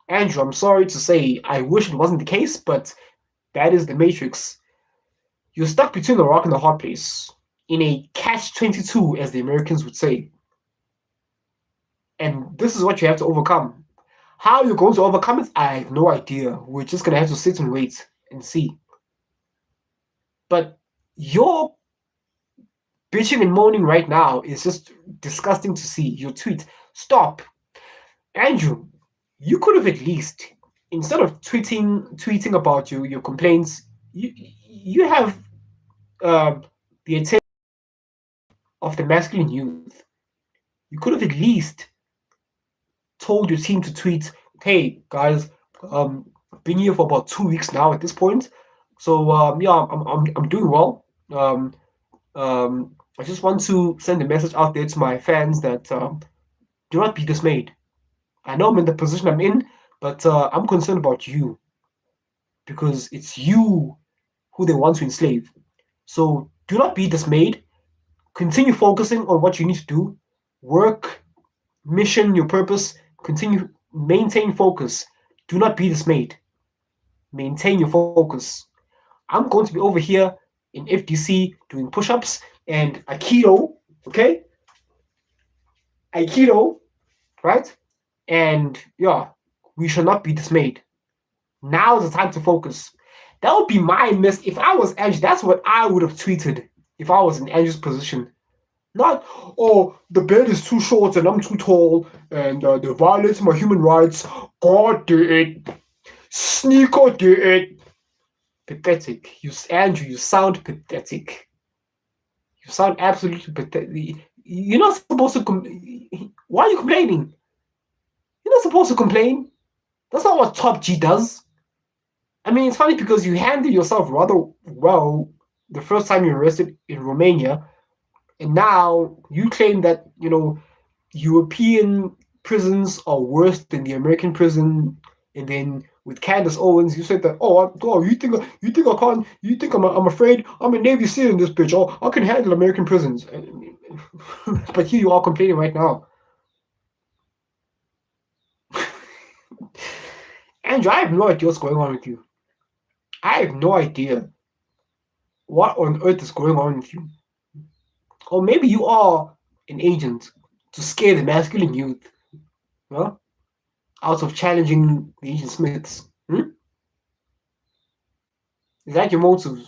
S1: Andrew, I'm sorry to say, I wish it wasn't the case, but that is the matrix. You're stuck between a rock and a hard place, in a catch-22, as the Americans would say. And this is what you have to overcome. How you're going to overcome it, I have no idea. We're just going to have to sit and wait and see. But your bitching and moaning right now is just disgusting to see. Your tweet, stop. Andrew, you could have at least, instead of tweeting about your complaints, you have the attention of the masculine youth. You could have at least told your team to tweet, hey guys, I've been here for about 2 weeks now at this point, so yeah, I'm doing well. I just want to send a message out there to my fans that do not be dismayed. I know I'm in the position I'm in, but I'm concerned about you, because it's you who they want to enslave. So do not be dismayed. Continue focusing on what you need to do. Work, mission, your purpose. Continue, maintain focus. Do not be dismayed. Maintain your focus. I'm going to be over here in FDC doing push-ups and Aikido, okay? Aikido, right? And yeah, we shall not be dismayed. Now is the time to focus. That would be my miss. If I was Andrew, that's what I would have tweeted if I was in Andrew's position. Not, oh, the bed is too short and I'm too tall and they're violating my human rights. God did it. Sneaker did it. Pathetic. Andrew, you sound pathetic. You sound absolutely pathetic. You're not supposed to why are you complaining? You're not supposed to complain. That's not what Top G does. I mean, it's funny because you handle yourself rather well the first time you were arrested in Romania, and now you claim that European prisons are worse than the American prison, and then with Candace Owens, you said that you think I can't, you think I'm afraid, I'm a Navy SEAL in this bitch, oh, I can handle American prisons, but here you are complaining right now. Andrew, I have no idea what's going on with you. I have no idea what on earth is going on with you. Or maybe you are an agent to scare the masculine youth, huh? Out of challenging the Agent Smiths. Is that your motive?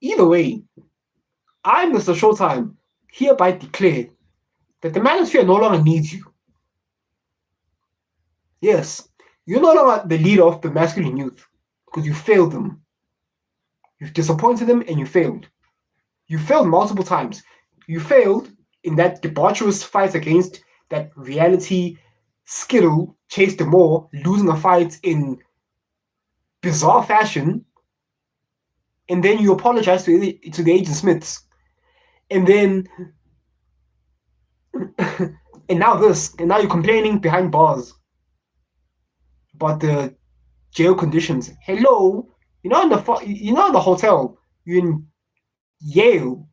S1: Either way, I, MrShowTym, hereby declare that the Manosphere no longer needs you. Yes, you're no longer the leader of the masculine youth because you failed them. You've disappointed them and you failed. You failed multiple times. You failed in that debaucherous fight against that reality skittle, Chase the Moore, losing a fight in bizarre fashion. And then you apologize to the Agent Smiths. And then and now you're complaining behind bars about the jail conditions. Hello, you're not in the hotel. You're in Yale,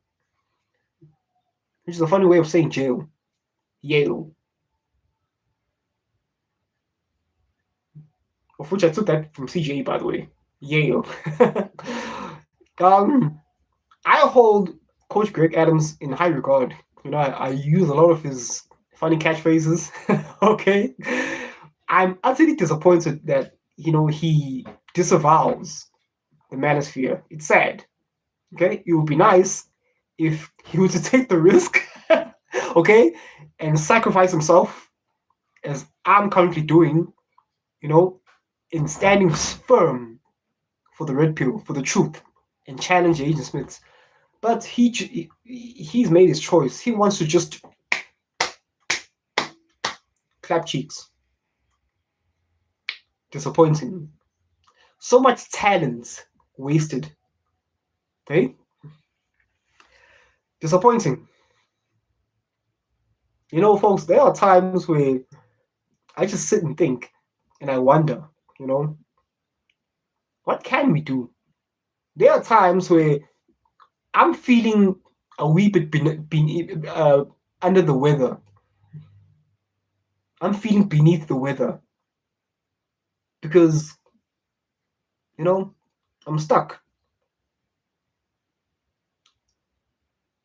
S1: which is a funny way of saying jail. Yale, of which I took that from CGA, by the way. Yale. I hold Coach Greg Adams in high regard. I use a lot of his funny catchphrases. Okay, I'm utterly disappointed that he disavows the Manosphere. It's sad. Okay, it would be nice if he were to take the risk, okay, and sacrifice himself, as I'm currently doing, in standing firm for the red pill, for the truth, and challenge Agent Smiths. But he's made his choice. He wants to just clap cheeks. Disappointing. So much talent wasted. Okay? Disappointing. Folks, there are times where I just sit and think and I wonder, what can we do? There are times where I'm feeling a wee bit under the weather. I'm feeling beneath the weather because, I'm stuck.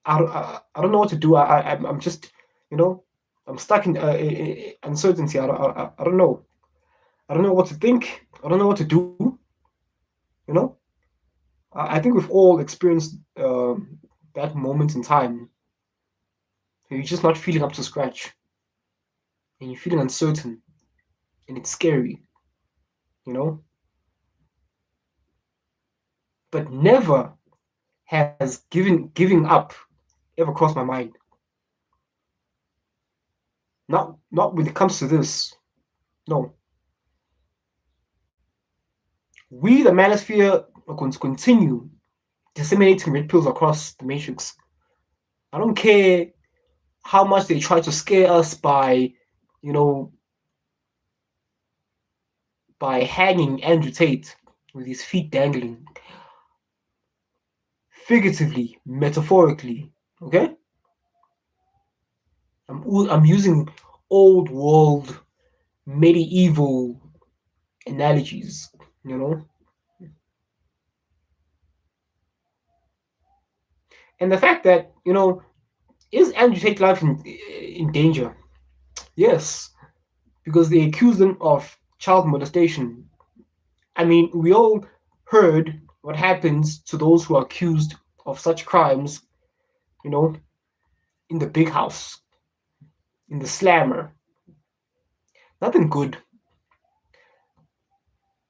S1: I don't know what to do. I'm just, I'm stuck in uncertainty. I don't know. I don't know what to think. I don't know what to do. I think we've all experienced that moment in time. You're just not feeling up to scratch. And you're feeling uncertain. And it's scary. But never has giving up ever crossed my mind. Not when it comes to this. No. We, the Manosphere, are going to continue disseminating red pills across the matrix. I don't care how much they try to scare us by, by hanging Andrew Tate with his feet dangling. Figuratively, metaphorically, okay? I'm using old world, medieval analogies, And the fact that, is Andrew Tate's life in danger? Yes, because they accuse them of child molestation. I mean, we all heard what happens to those who are accused of such crimes, in the big house, in the slammer. Nothing good.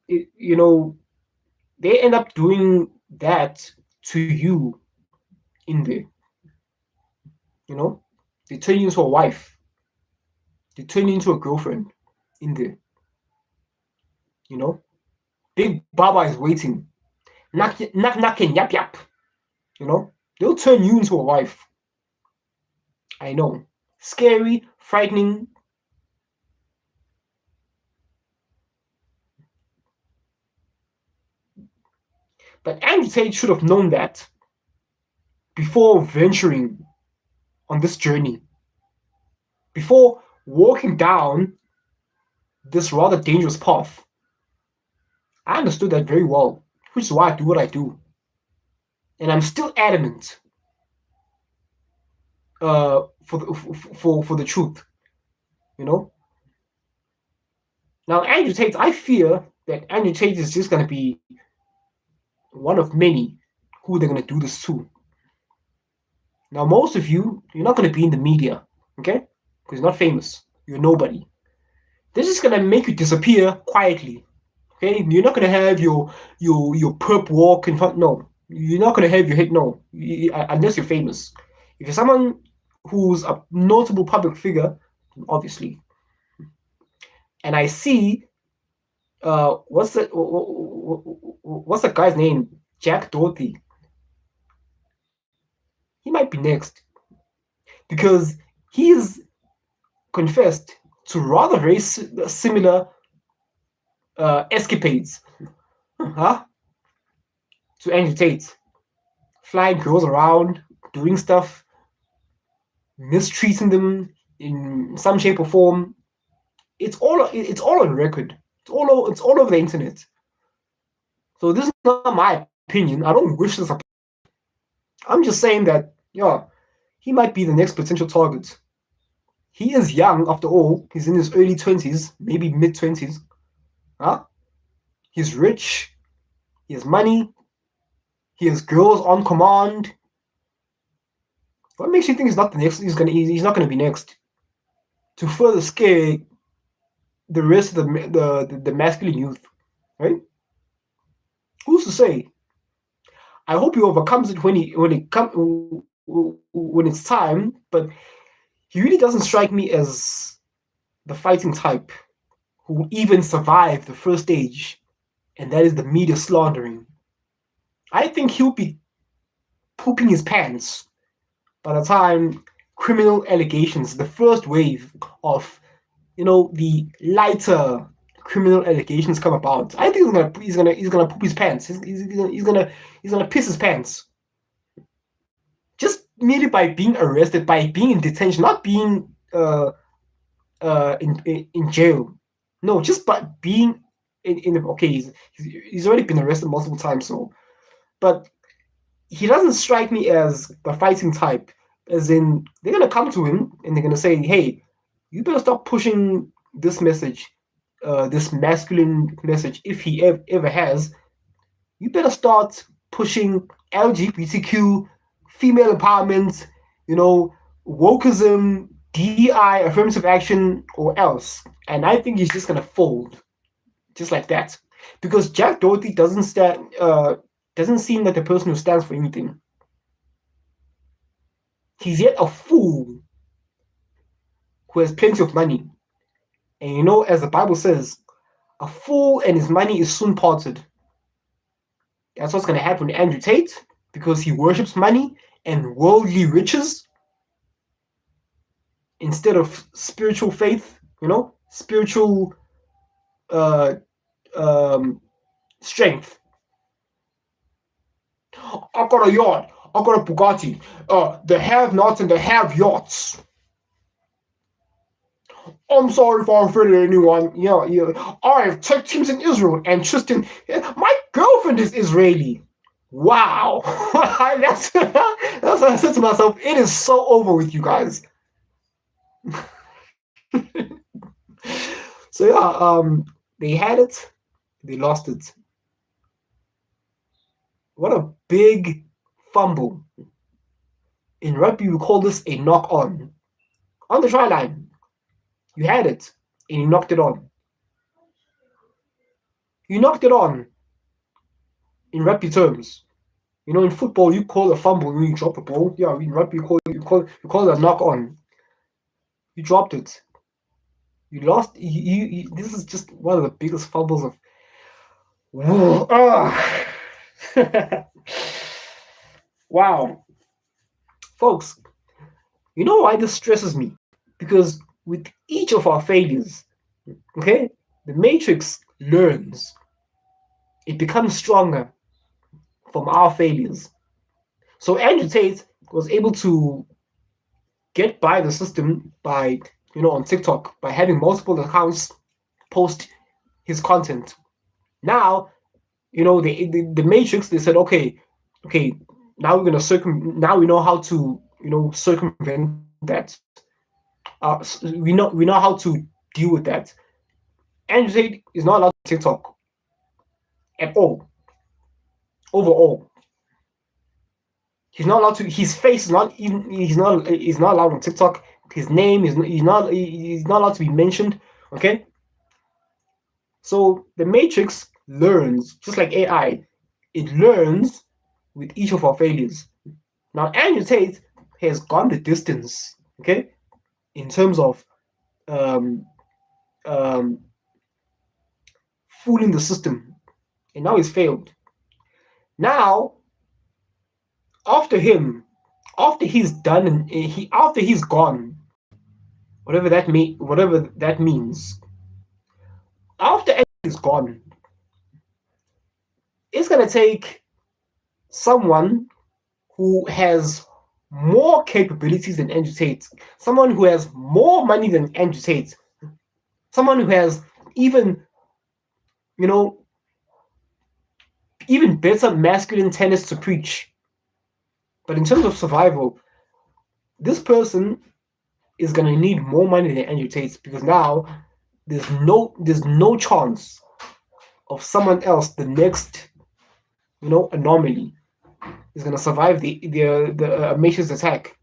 S1: They end up doing that to you in there. They turn you into a wife. They turn you into a girlfriend in there. Big Baba is waiting. knock and yap yap. You know, they'll turn you into a wife. I know, scary, frightening. But Andrew Tate should have known that before venturing on this journey, before walking down this rather dangerous path. I understood that very well, which is why I do what I do. And I'm still adamant for the truth, you know. Now, Andrew Tate, I fear that Andrew Tate is just going to be one of many who they're going to do this to. Now, most of you, you're not going to be in the media, okay? Because you're not famous. You're nobody. This is going to make you disappear quietly, okay? You're not going to have your perp walk in front. No, you're not going to have your head. No, unless you're famous. If you're someone who's a notable public figure, obviously. And I see, what's the guy's name? Jack Doherty. He might be next because he is confessed to rather very similar escapades to Andrew Tate, flying girls around, doing stuff, mistreating them in some shape or form. It's all on record. It's all over the internet. So this is not my opinion. I don't wish this. I'm just saying that, yeah, he might be the next potential target. He is young, after all. He's in his early 20s, maybe mid-20s. He's rich. He has money. He has girls on command. What makes you think he's not the next? He's not gonna be next. To further scare the rest of the masculine youth, right? Who's to say? I hope he overcomes it when it's time, but he really doesn't strike me as the fighting type who will even survive the first stage, and that is the media slandering. I think he'll be pooping his pants by the time criminal allegations, the first wave of, the lighter criminal allegations come about. I think he's gonna poop his pants. He's gonna piss his pants. Just merely by being arrested, by being in detention, not being in jail. No, just by being in okay, he's already been arrested multiple times, so, but he doesn't strike me as the fighting type. As in, they're gonna come to him and they're gonna say, "Hey, you better stop pushing this message, this masculine message. If he ever has, you better start pushing LGBTQ, female empowerment, wokeism, DEI, affirmative action, or else." And I think he's just gonna fold, just like that, because Jack Doherty doesn't seem like the person who stands for anything. He's yet a fool who has plenty of money. And as the Bible says, a fool and his money is soon parted. That's what's going to happen to Andrew Tate, because he worships money and worldly riches instead of spiritual faith, spiritual strength. I got a yacht. I got a Bugatti. The have-nots and the have-yachts. I'm sorry if I offended anyone. Yeah. I have tech teams in Israel, and Tristan, my girlfriend is Israeli. Wow. That's what I said to myself. It is so over with you guys. So yeah, they had it, they lost it. What a big fumble. In rugby, we call this a knock on the try line. You had it, and you knocked it on. You knocked it on in rugby terms. In football, you call a fumble when you drop the ball. Yeah, in rugby, you call it a knock on. You dropped it. You lost. This is just one of the biggest fumbles of. Wow. Folks, you know why this stresses me? Because with each of our failures, okay, the matrix learns. It becomes stronger from our failures. So Andrew Tate was able to get by the system by, on TikTok, by having multiple accounts post his content. Now, the Matrix, they said, okay, now we're gonna now we know how to, circumvent that. We know how to deal with that. Andrew Tate is not allowed to TikTok at all. Overall, he's not allowed to. His face is not even. He's not allowed on TikTok. His name is. He's not allowed to be mentioned. Okay. So the Matrix learns, just like AI. It learns with each of our failures. Now Andrew Tate has gone the distance. Okay, in terms of fooling the system, and now he's failed. Now, after he's done, and after he's gone, whatever that means, after he's gone, it's gonna take someone who has more capabilities than Andrew Tate, someone who has more money than Andrew Tate, someone who has even better masculine tenets to preach. But in terms of survival, this person is going to need more money than Andrew Tate, because now there's no chance of someone else, the next anomaly, is going to survive the Matrix attack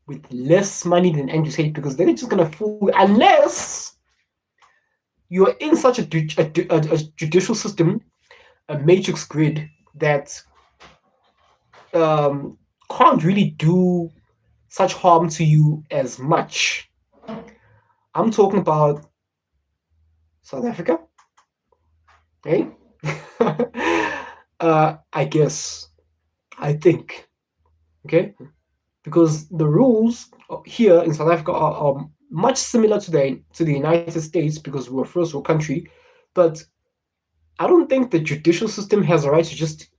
S1: with less money than Andrew Tate, because they're just going to fool, unless you're in such a judicial system, a matrix grid, that can't really do such harm to you as much. I'm talking about South Africa. Okay? I think. Okay? Because the rules here in South Africa are much similar to the United States, because we're a first world country, but I don't think the judicial system has a right to just,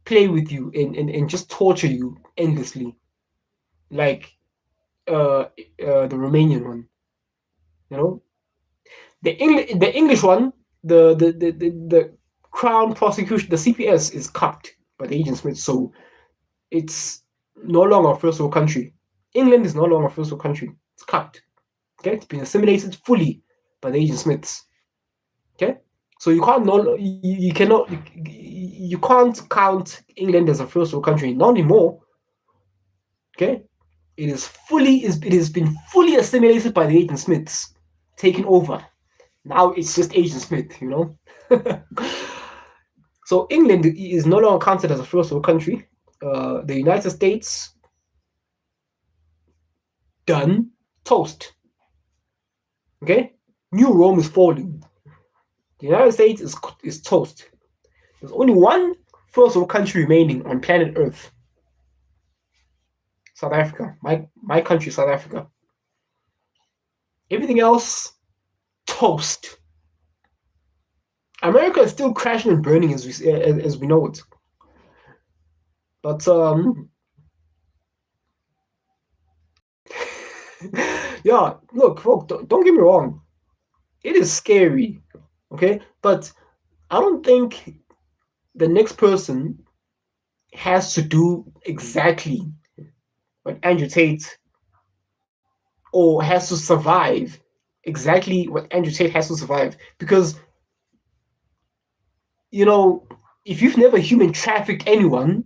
S1: play with you and just torture you endlessly, like the Romanian one. The English one, the Crown prosecution, the CPS, is cut by the Agent Smith, so it's no longer a first world country. England is no longer a first world country. It's cut. Okay, it's been assimilated fully by the Agent Smiths. Okay, so you can't count England as a first world country, not anymore. Okay, it has been fully assimilated by the Agent Smiths, taken over. Now it's just Agent Smith, So England is no longer counted as a first world country. The United States, done, toast. Okay, New Rome is falling. The United States is toast. There's only one first world country remaining on planet Earth. South Africa, my country, South Africa. Everything else, toast. America is still crashing and burning as we know it. But yeah, look, folks, don't get me wrong. It is scary, okay? But I don't think the next person has to do exactly what Andrew Tate, or has to survive exactly what Andrew Tate has to survive. Because, if you've never human trafficked anyone,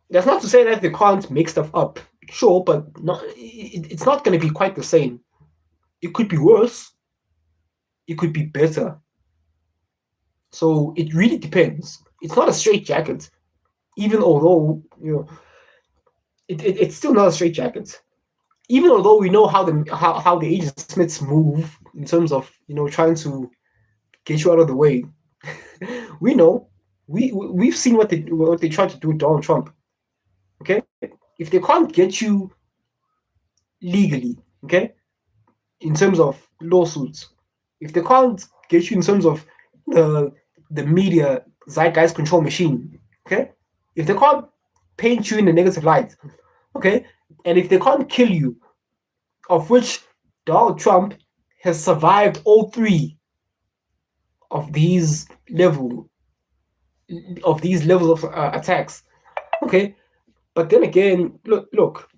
S1: that's not to say that they can't make stuff up. Sure, but it's not going to be quite the same. It could be worse. It could be better. So it really depends. It's not a straitjacket, even although it's still not a straitjacket. Even although we know how the Agent Smiths move in terms of trying to get you out of the way. We know. We've seen what they tried to do with Donald Trump. Okay, if they can't get you legally, okay, in terms of lawsuits, if they can't get you in terms of the media zeitgeist control machine, okay, if they can't paint you in a negative light, okay, and if they can't kill you, of which Donald Trump has survived all three of these level of these levels of attacks, okay. But then again, look,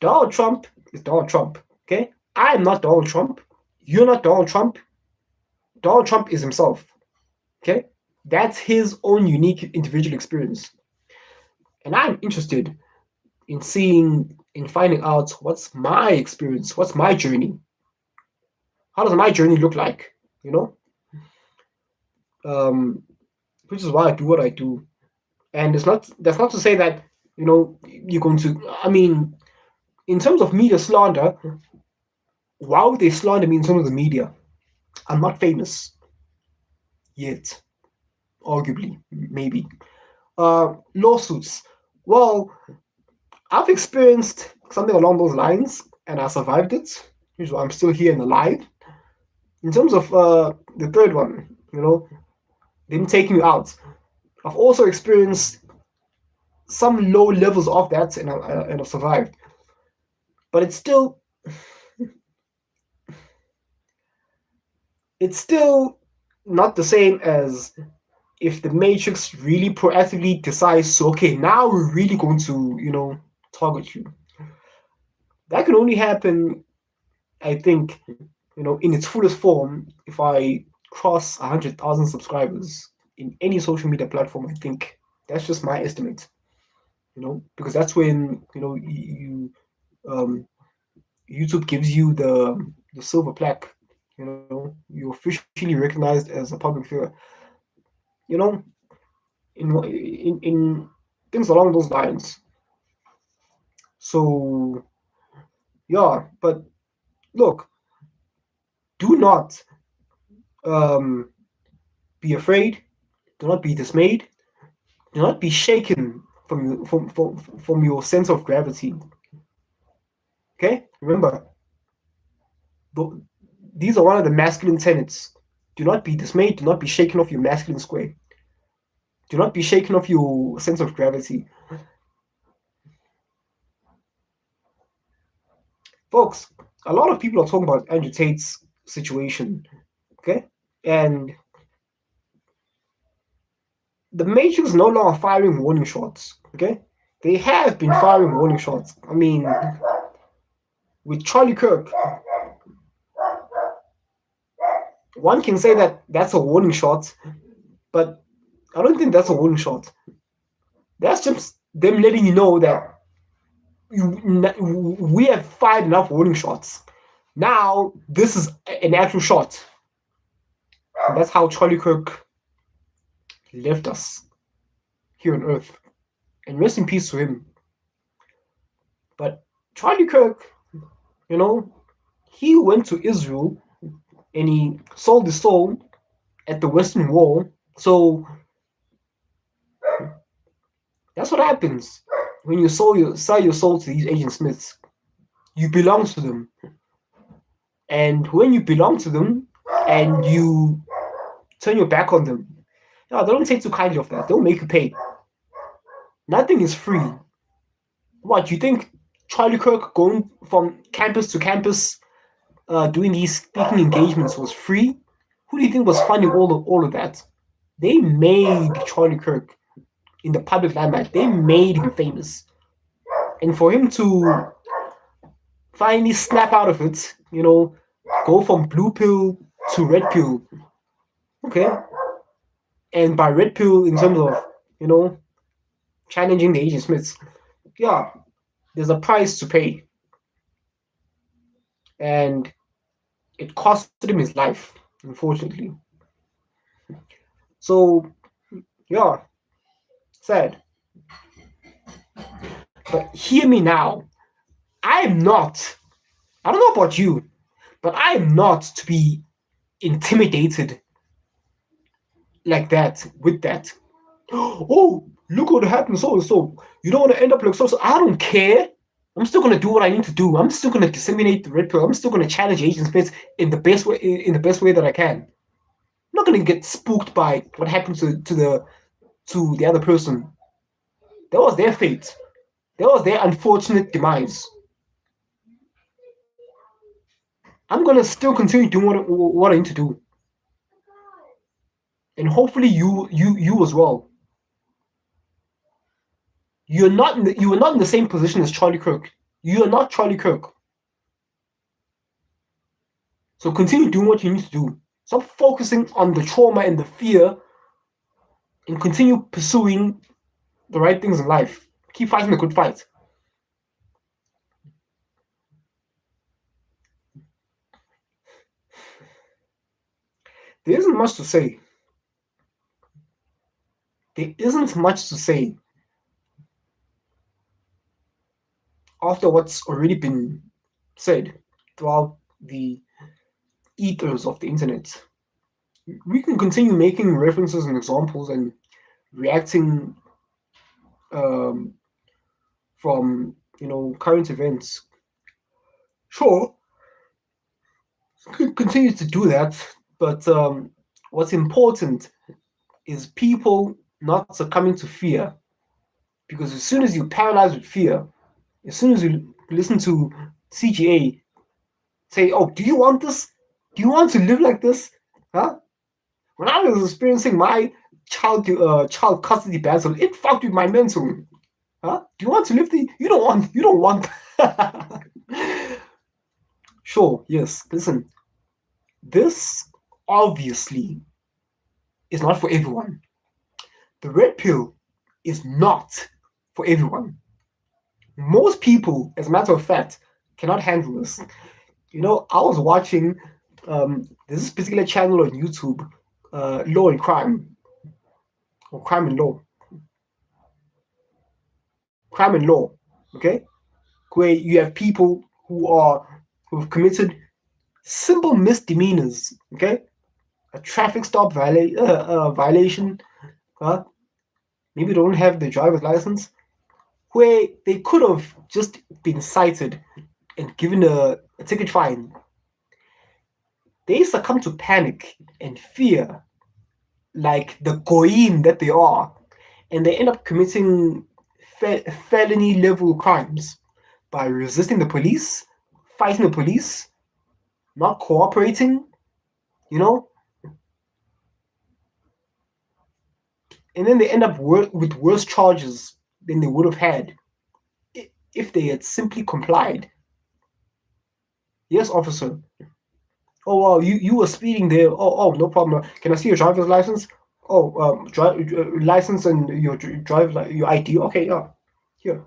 S1: Donald Trump is Donald Trump, okay. I am not Donald Trump. You're not Donald Trump. Donald Trump is himself, okay. That's his own unique individual experience, and I'm interested in finding out what's my experience, what's my journey, how does my journey look like, you know. Which is why I do what I do. And that's not to say that, you're going to, I mean, in terms of media slander, why would they slander me in terms of the media? I'm not famous yet, arguably, maybe. Lawsuits. Well, I've experienced something along those lines, and I survived it. Which is why I'm still here and alive. In terms of the third one, them taking you out, I've also experienced some low levels of that, and I've survived. But it's still not the same as if the Matrix really proactively decides, so, okay, now we're really going to, target you. That can only happen, I think, in its fullest form, if I cross 100,000 subscribers in any social media platform. I think that's just my estimate, because that's when, YouTube gives you the silver plaque. You're officially recognized as a public figure. In things along those lines. So, yeah, but look, do not be afraid. Do not be dismayed. Do not be shaken from your sense of gravity. Okay? Remember, these are one of the masculine tenets. Do not be dismayed. Do not be shaken off your masculine square. Do not be shaken off your sense of gravity. Folks, a lot of people are talking about Andrew Tate's situation. Okay? And the Matrix is no longer firing warning shots. Okay? They have been firing warning shots. I mean, with Charlie Kirk, one can say that that's a warning shot, but I don't think that's a warning shot. That's just them letting you know that we have fired enough warning shots. Now, this is an actual shot. And that's how Charlie Kirk left us here on Earth. And rest in peace to him. But Charlie Kirk, he went to Israel and he sold his soul at the Western Wall. So that's what happens when you sell your soul to these Agent Smiths. You belong to them. And when you belong to them and you turn your back on them, they don't take too kindly of that. They'll make you pay. Nothing is free. What, you think Charlie Kirk going from campus to campus doing these speaking engagements was free? Who do you think was funding all of that? They made Charlie Kirk in the public limelight. They made him famous. And for him to finally snap out of it, go from blue pill to red pill, okay? And by red pill in terms of, challenging the Agent Smiths, yeah, there's a price to pay. And it costed him his life, unfortunately. So, yeah, sad. But hear me now. I don't know about you, but I am not to be intimidated like that with that. Oh, look what happened, so and so. You don't want to end up like so. I don't care. I'm still gonna do what I need to do. I'm still gonna disseminate the red pill. I'm still gonna challenge Asian space in the best way, in the best way that I can. I'm not gonna get spooked by what happened to the other person. That was their fate. That was their unfortunate demise. I'm gonna still continue doing what I need to do, and hopefully you as well. You are not in the same position as Charlie Kirk. You are not Charlie Kirk. So continue doing what you need to do. Stop focusing on the trauma and the fear, and continue pursuing the right things in life. Keep fighting the good fight. There isn't much to say. There isn't much to say after what's already been said throughout the ethers of the internet. We can continue making references and examples and reacting from current events. Sure, continue to do that, but what's important is people not succumbing to fear, because as soon as you paralyze with fear, as soon as you listen to CGA say, "Oh, do you want this? Do you want to live like this?" Huh? When I was experiencing my child custody battle, it fucked with my mental. Huh? Do you want to live the? You don't want. Sure, yes. Listen, this obviously is not for everyone. The red pill is not for everyone. Most people, as a matter of fact, cannot handle this. I was watching this particular channel on YouTube, Law and Crime, or Crime and Law. Crime and Law, okay? Where you have people who have committed simple misdemeanors, okay? A traffic stop violation, maybe don't have the driver's license, where they could have just been cited and given a ticket fine. They succumb to panic and fear, like the goyim that they are, and they end up committing felony level crimes by resisting the police, fighting the police, not cooperating, and then they end up with worse charges than they would have had if they had simply complied. Yes, officer. Oh, wow, you were speeding there. Oh, no problem. Can I see your driver's license? Oh, license and your your ID. Okay, yeah, here.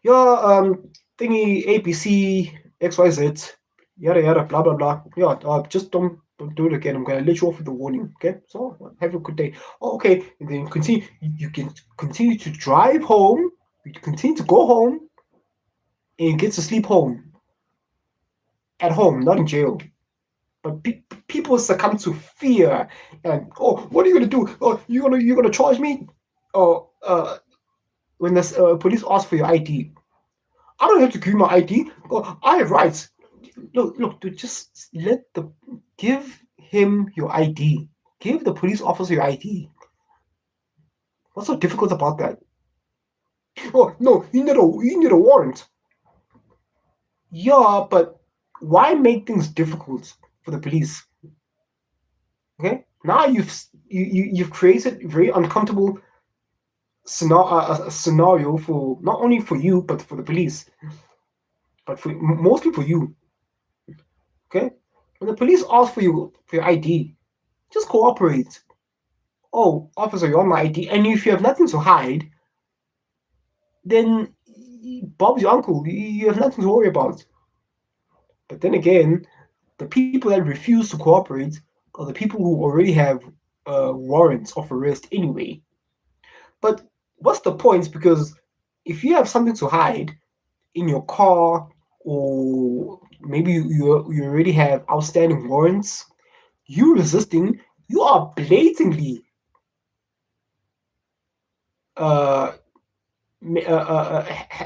S1: Yeah, thingy ABC XYZ, yada yada, blah blah blah. Yeah, just don't do it again. I'm gonna let you off with a warning. Okay, so have a good day. Oh, okay, and then continue. You can continue to drive home. You continue to go home, and get to sleep home. At home, not in jail. But people succumb to fear and what are you gonna do? Oh, you're gonna charge me? Oh, when the police ask for your ID, I don't have to give you my ID. Oh, I have rights. Look, dude, just give him your ID. Give the police officer your ID. What's so difficult about that? Oh no, you need a warrant. Yeah, but why make things difficult for the police? Okay, now you've created a very uncomfortable scenario for not only for you but for the police, but mostly for you. Okay, when the police ask for your ID, just cooperate. Oh, officer, you're on my ID, and if you have nothing to hide, then Bob's your uncle. You have nothing to worry about. But then again, the people that refuse to cooperate are the people who already have warrants of arrest anyway. But what's the point? Because if you have something to hide in your car, or maybe you already have outstanding warrants, you resisting You are blatantly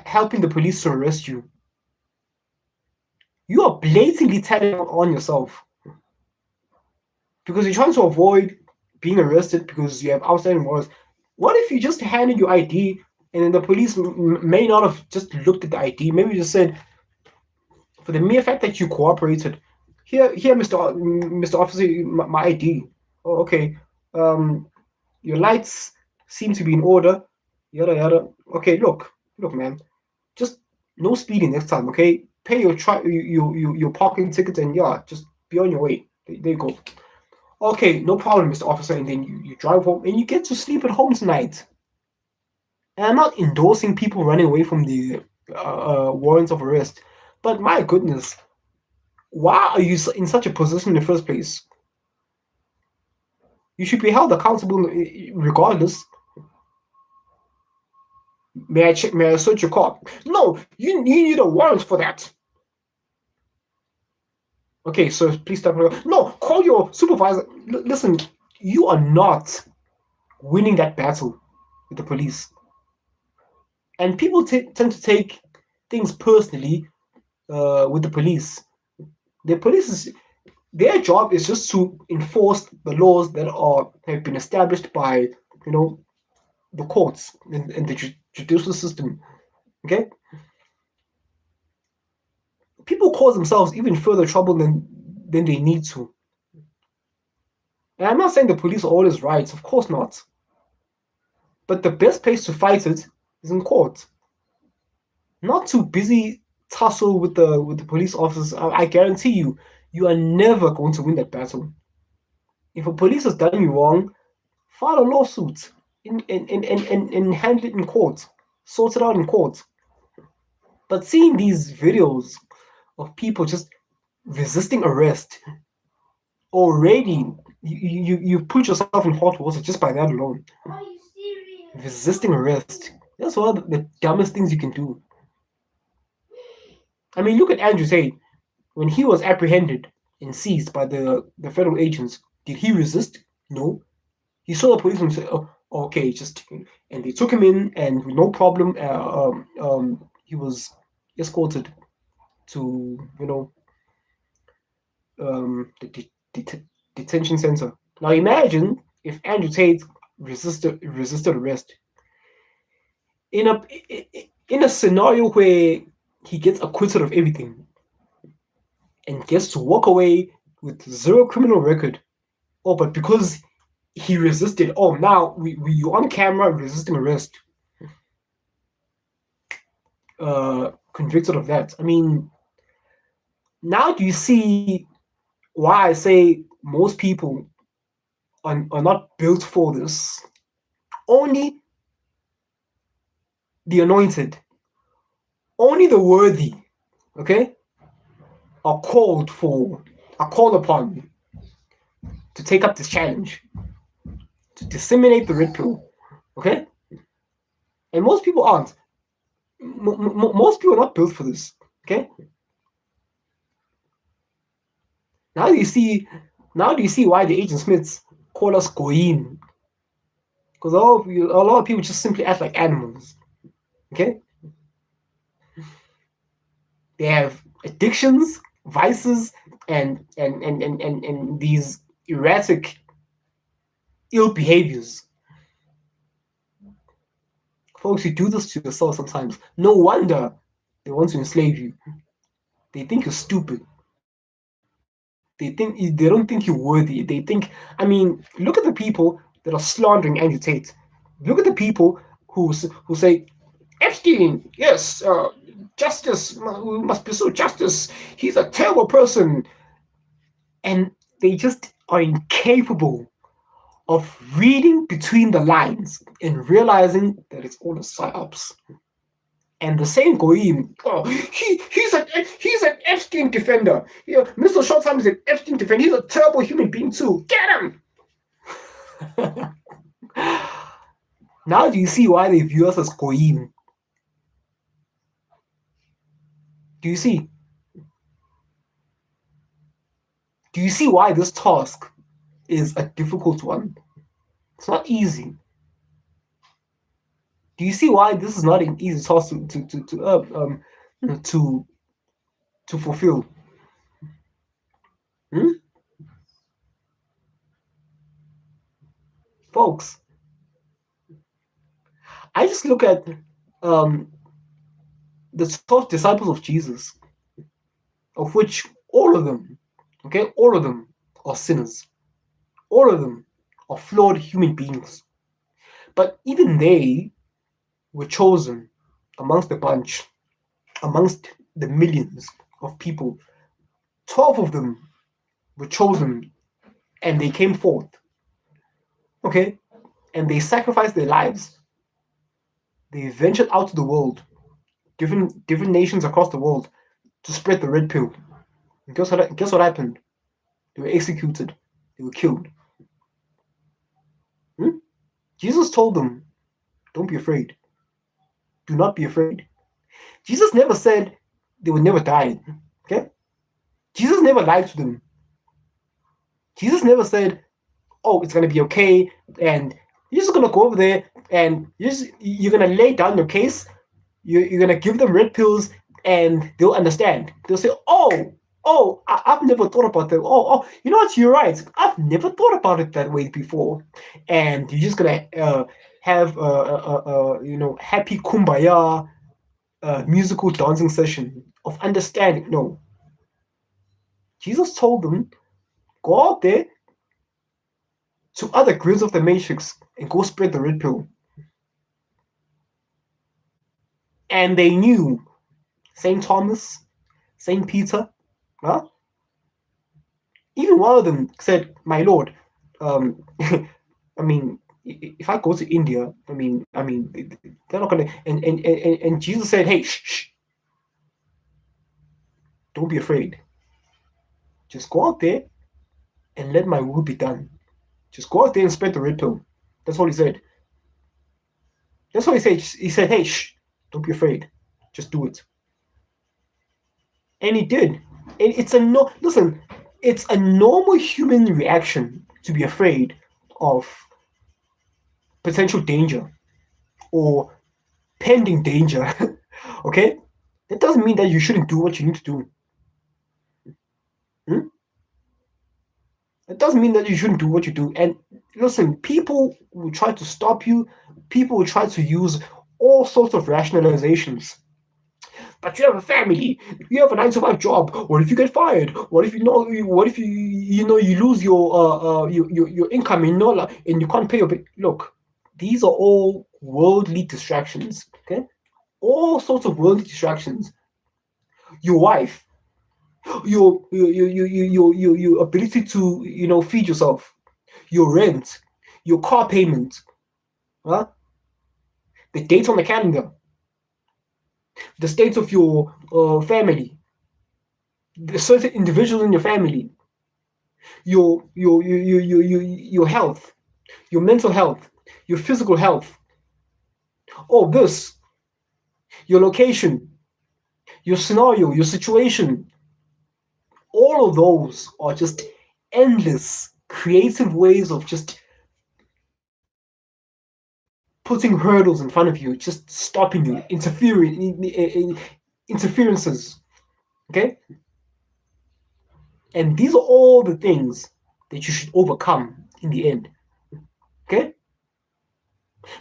S1: helping the police to arrest you. You are blatantly telling on yourself because you're trying to avoid being arrested because you have outstanding warrants. What if you just handed your ID and then the police may not have just looked at the ID? Maybe just said, for the mere fact that you cooperated, here, Mr. Officer, my ID. Oh, okay. Your lights seem to be in order. Yada yada. Okay, look, man. Just no speeding next time. Okay, pay your parking ticket and yeah, just be on your way. There you go. Okay, no problem, Mr. Officer. And then you drive home and you get to sleep at home tonight. And I'm not endorsing people running away from the warrants of arrest, but my goodness, why are you in such a position in the first place? You should be held accountable regardless. May I check? May I search your car? No, you need a warrant for that. Okay, so please stop. No, call your supervisor. Listen, you are not winning that battle with the police. And people tend to take things personally with the police. The police their job is just to enforce the laws that have been established by the courts and the judicial system. Okay, people cause themselves even further trouble than they need to. And I'm not saying the police are always right, of course not. But the best place to fight it is in court. Not too busy tussle with the police officers. I guarantee you, you are never going to win that battle. If a police has done you wrong, file a lawsuit and handle it in court. Sort it out in court. But seeing these videos of people just resisting arrest, already you put yourself in hot water just by that alone. Are you serious? Resisting arrest. That's one of the dumbest things you can do. I mean, look at Andrew Tate. When he was apprehended and seized by the federal agents, did he resist? No. He saw the police and said, "Oh, okay, just," and they took him in, and with no problem, he was escorted to the detention center. Now imagine if Andrew Tate resisted arrest in a scenario where he gets acquitted of everything and gets to walk away with zero criminal record. Oh, but because he resisted, oh, now we on camera resisting arrest, convicted of that. I mean, now do you see why I say most people are not built for this? Only the anointed, only the worthy, okay, are called upon to take up this challenge, to disseminate the red pill, okay? And most people aren't. Most people are not built for this, okay? Now do you see why the Agent Smiths call us goyim? Because a lot of people just simply act like animals, okay? They have addictions, vices, and these erratic, ill behaviors. Folks, you do this to yourself sometimes. No wonder they want to enslave you. They think you're stupid. They don't think you're worthy. They think, I mean, look at the people that are slandering Andrew Tate. Look at the people who say, Epstein, yes, justice, we must pursue justice. He's a terrible person. And they just are incapable of reading between the lines and realizing that it's all a psyops. And the same goyim, oh, he's an Epstein defender. Yeah, MrShowTym is an Epstein defender. He's a terrible human being too. Get him! Now do you see why they view us as goyim? Do you see? Do you see why this task is a difficult one. It's not easy. Do you see why this is not an easy task to fulfill? Folks, I just look at the 12 disciples of Jesus, of which all of them are sinners. All of them are flawed human beings. But even they were chosen amongst the bunch, amongst the millions of people. 12 of them were chosen and they came forth. Okay? And they sacrificed their lives. They ventured out to the world, different nations across the world, to spread the red pill. And guess what happened? They were executed. They were killed. Jesus told them, don't be afraid. Do not be afraid. Jesus never said they would never die. Okay? Jesus never lied to them. Jesus never said, oh, it's going to be okay, and you're just going to go over there and you're going to lay down your case, you're going to give them red pills, and they'll understand. They'll say, I've never thought about that. Oh, you know what? You're right. I've never thought about it that way before. And you're just going to have happy kumbaya musical dancing session of understanding. No. Jesus told them, go out there to other grids of the matrix and go spread the red pill. And they knew St. Thomas, St. Peter, even one of them said, my Lord, I mean, if I go to India, I mean, they're not gonna. And Jesus said, hey, shh, don't be afraid. Just go out there and let my will be done. Just go out there and spread the red pill. That's what he said. That's what he said. He said, hey, shh, don't be afraid. Just do it. And he did. And it's a normal human reaction to be afraid of potential danger or pending danger. Okay? That doesn't mean that you shouldn't do what you need to do. It doesn't mean that you shouldn't do what you do. And listen, people will try to stop you. People will try to use all sorts of rationalizations. But you have a family. You have a 9-to-5 job. What if you get fired? What if you lose your income and you can't pay your bill? Look, these are all worldly distractions. Okay, all sorts of worldly distractions. Your wife, your ability to feed yourself, your rent, your car payment, the dates on the calendar, the state of your family, the certain individuals in your family, your health, your mental health, your physical health, all this, your location, your scenario, your situation. All of those are just endless creative ways of just putting hurdles in front of you, just stopping you, interferences. Okay? And these are all the things that you should overcome in the end. Okay?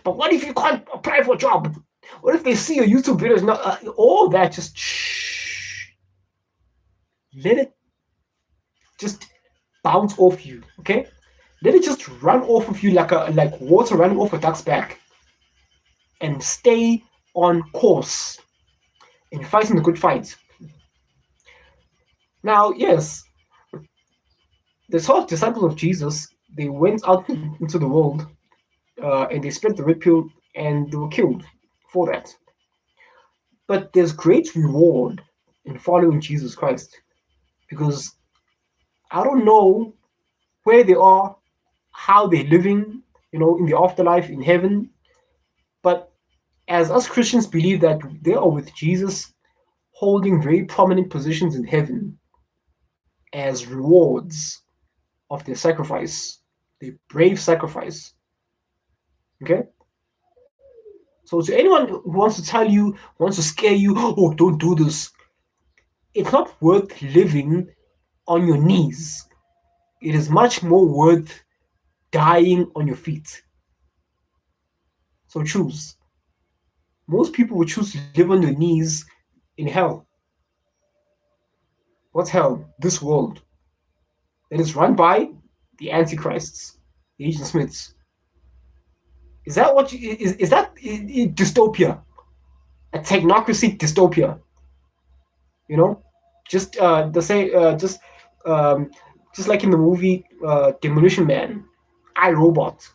S1: But what if you can't apply for a job? What if they see your YouTube videos? All that, just shh. Let it just bounce off you, okay? Let it just run off of you like water running off a duck's back. And stay on course and fighting the good fight. Now, yes, the 12 disciples of Jesus, they went out into the world and they spread the red pill and they were killed for that. But there's great reward in following Jesus Christ, because I don't know where they are, how they're living, in the afterlife, in heaven. But as us Christians believe that they are with Jesus, holding very prominent positions in heaven as rewards of their sacrifice, their brave sacrifice. Okay? So to anyone who wants to tell you, wants to scare you, oh, don't do this, it's not worth living on your knees. It is much more worth dying on your feet. So choose. Most people would choose to live on their knees in hell. What's hell? This world. That is run by the Antichrists, the Agent Smiths. Is that what is that dystopia? A technocracy dystopia? You know, just just like in the movie Demolition Man, iRobot.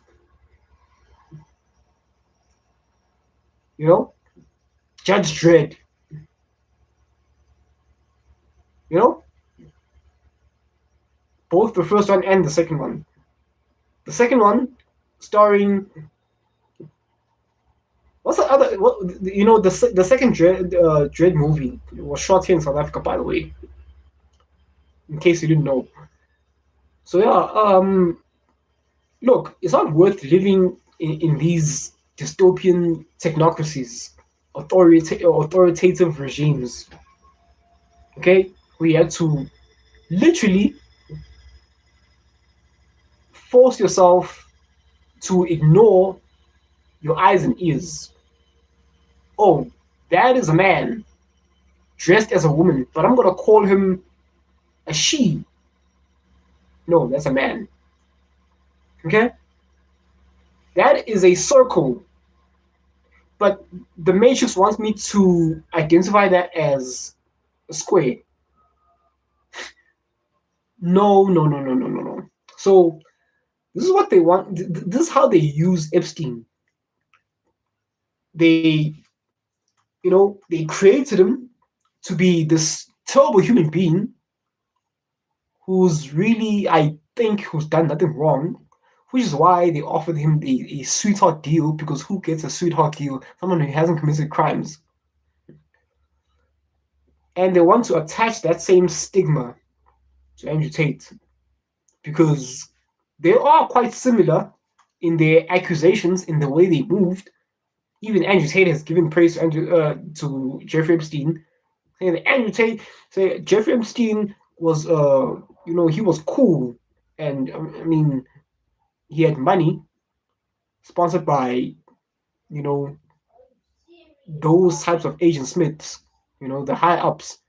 S1: You know, Judge Dredd. You know, both the first one and the second one. The second one, starring what's the other? What, you know, the second Dredd movie was shot here in South Africa, by the way. In case you didn't know. So yeah, look, it's not worth living in these dystopian technocracies, authoritative regimes. Okay, we had to literally force yourself to ignore your eyes and ears. Oh, that is a man dressed as a woman, but I'm gonna call him a she. No, that's a man. Okay? That is a circle. But the Matrix wants me to identify that as a square. No. So this is what they want. This is how they use Epstein. They created him to be this terrible human being who's really, I think, who's done nothing wrong, which is why they offered him a sweetheart deal, because who gets a sweetheart deal? Someone who hasn't committed crimes. And they want to attach that same stigma to Andrew Tate, because they are quite similar in their accusations, in the way they moved. Even Andrew Tate has given praise to Jeffrey Epstein, saying that Andrew Tate, Jeffrey Epstein was, he was cool, and I mean, he had money, sponsored by, those types of Agent Smiths, the high ups,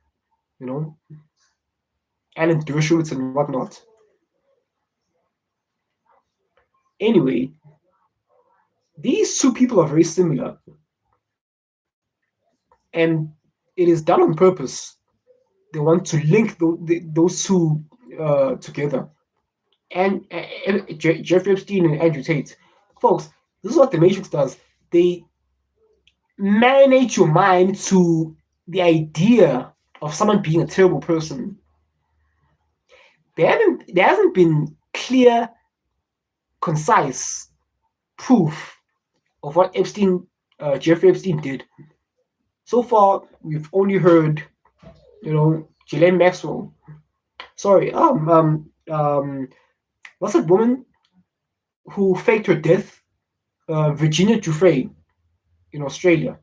S1: Alan Dershowitz and whatnot. Anyway, these two people are very similar, and it is done on purpose. They want to link those two together. And Jeffrey Epstein and Andrew Tate. Folks, this is what the Matrix does. They marinate your mind to the idea of someone being a terrible person. There hasn't been clear, concise proof of what Jeffrey Epstein did. So far, we've only heard, Ghislaine Maxwell. Sorry, what's that woman who faked her death? Virginia Giuffre in Australia.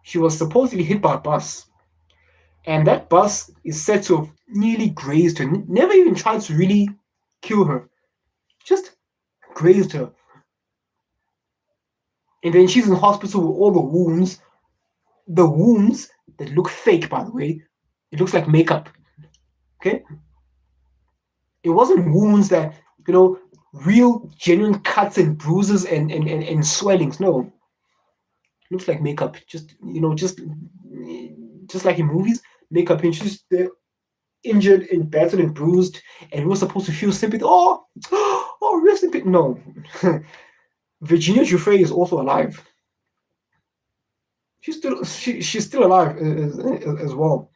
S1: She was supposedly hit by a bus, and that bus is said to have nearly grazed her. Never even tried to really kill her, just grazed her. And then she's in hospital with all the wounds that look fake, by the way. It looks like makeup. Okay? It wasn't wounds that, real genuine cuts and bruises and swellings. No. It looks like makeup. Just like in movies, makeup, and she's injured and battered and bruised, and we're supposed to feel sympathy. Oh, rest in peace. No. Virginia Giuffre is also alive. She's still alive as well.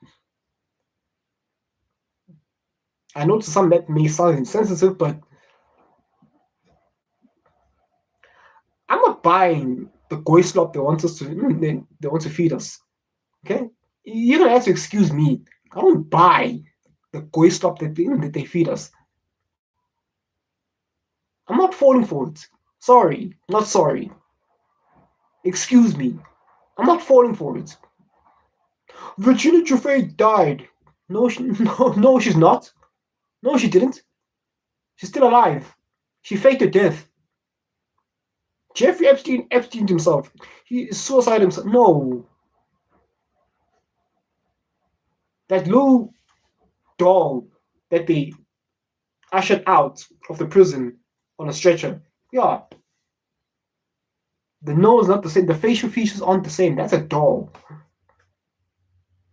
S1: I know to some that may sound insensitive, but I'm not buying the goy slop they want to feed us. Okay, you're gonna have to excuse me. I don't buy the goy slop that they feed us. I'm not falling for it. Sorry, not sorry. Excuse me. I'm not falling for it. Virginia Giuffre died. No, no, she's not. No, she didn't. She's still alive. She faked her death. Jeffrey Epstein himself. He suicided himself. No. That little doll that they ushered out of the prison on a stretcher. Yeah. The nose is not the same. The facial features aren't the same. That's a doll.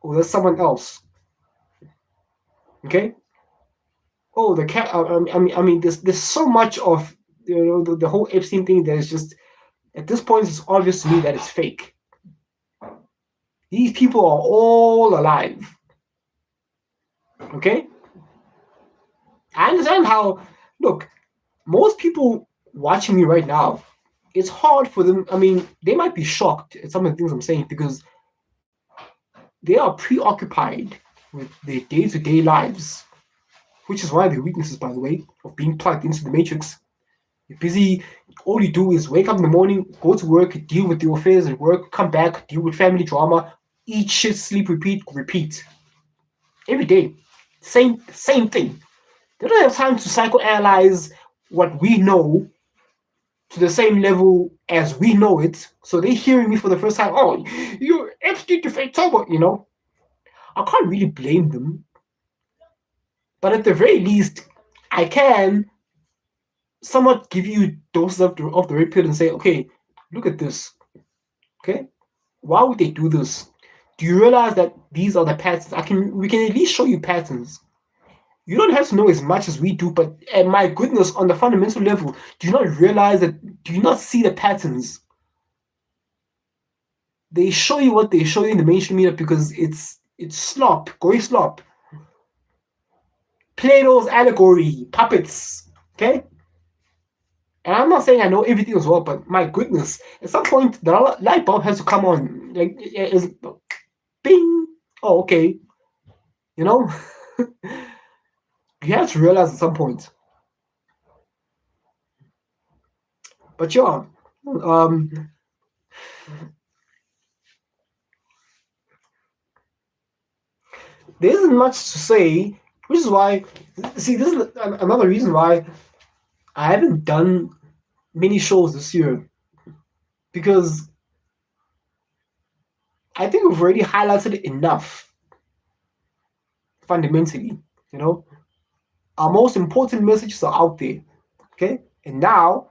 S1: Or that's someone else. Okay? Oh, the cat. I mean, there's so much of the whole Epstein thing that is just at this point it's obvious to me that it's fake. These people are all alive. Okay? I understand how. Look, most people watching me right now, it's hard for them. I mean, they might be shocked at some of the things I'm saying because they are preoccupied with their day-to-day lives, which is one of their weaknesses, by the way, of being plugged into the matrix. You're busy. All you do is wake up in the morning, go to work, deal with your affairs at work, come back, deal with family drama, eat shit, sleep, repeat. Every day. Same thing. They don't have time to psychoanalyze what we know to the same level as we know it. So they're hearing me for the first time. Oh, you're Epstein to fake trouble, I can't really blame them. But at the very least, I can somewhat give you doses of the red pill and say, okay, look at this. Okay? Why would they do this? Do you realize that these are the patterns? We can at least show you patterns. You don't have to know as much as we do, but my goodness, on the fundamental level, do you not realize that? Do you not see the patterns? They show you what they show you in the mainstream media because it's slop, gory slop. Plato's allegory, puppets, okay? And I'm not saying I know everything as well, but my goodness, at some point the light bulb has to come on. Like, is bing. Oh, okay. You have to realize at some point. But yeah, there isn't much to say, which is why, see, this is another reason why I haven't done many shows this year, because I think we've already highlighted it enough. Fundamentally, our most important messages are out there, okay? And now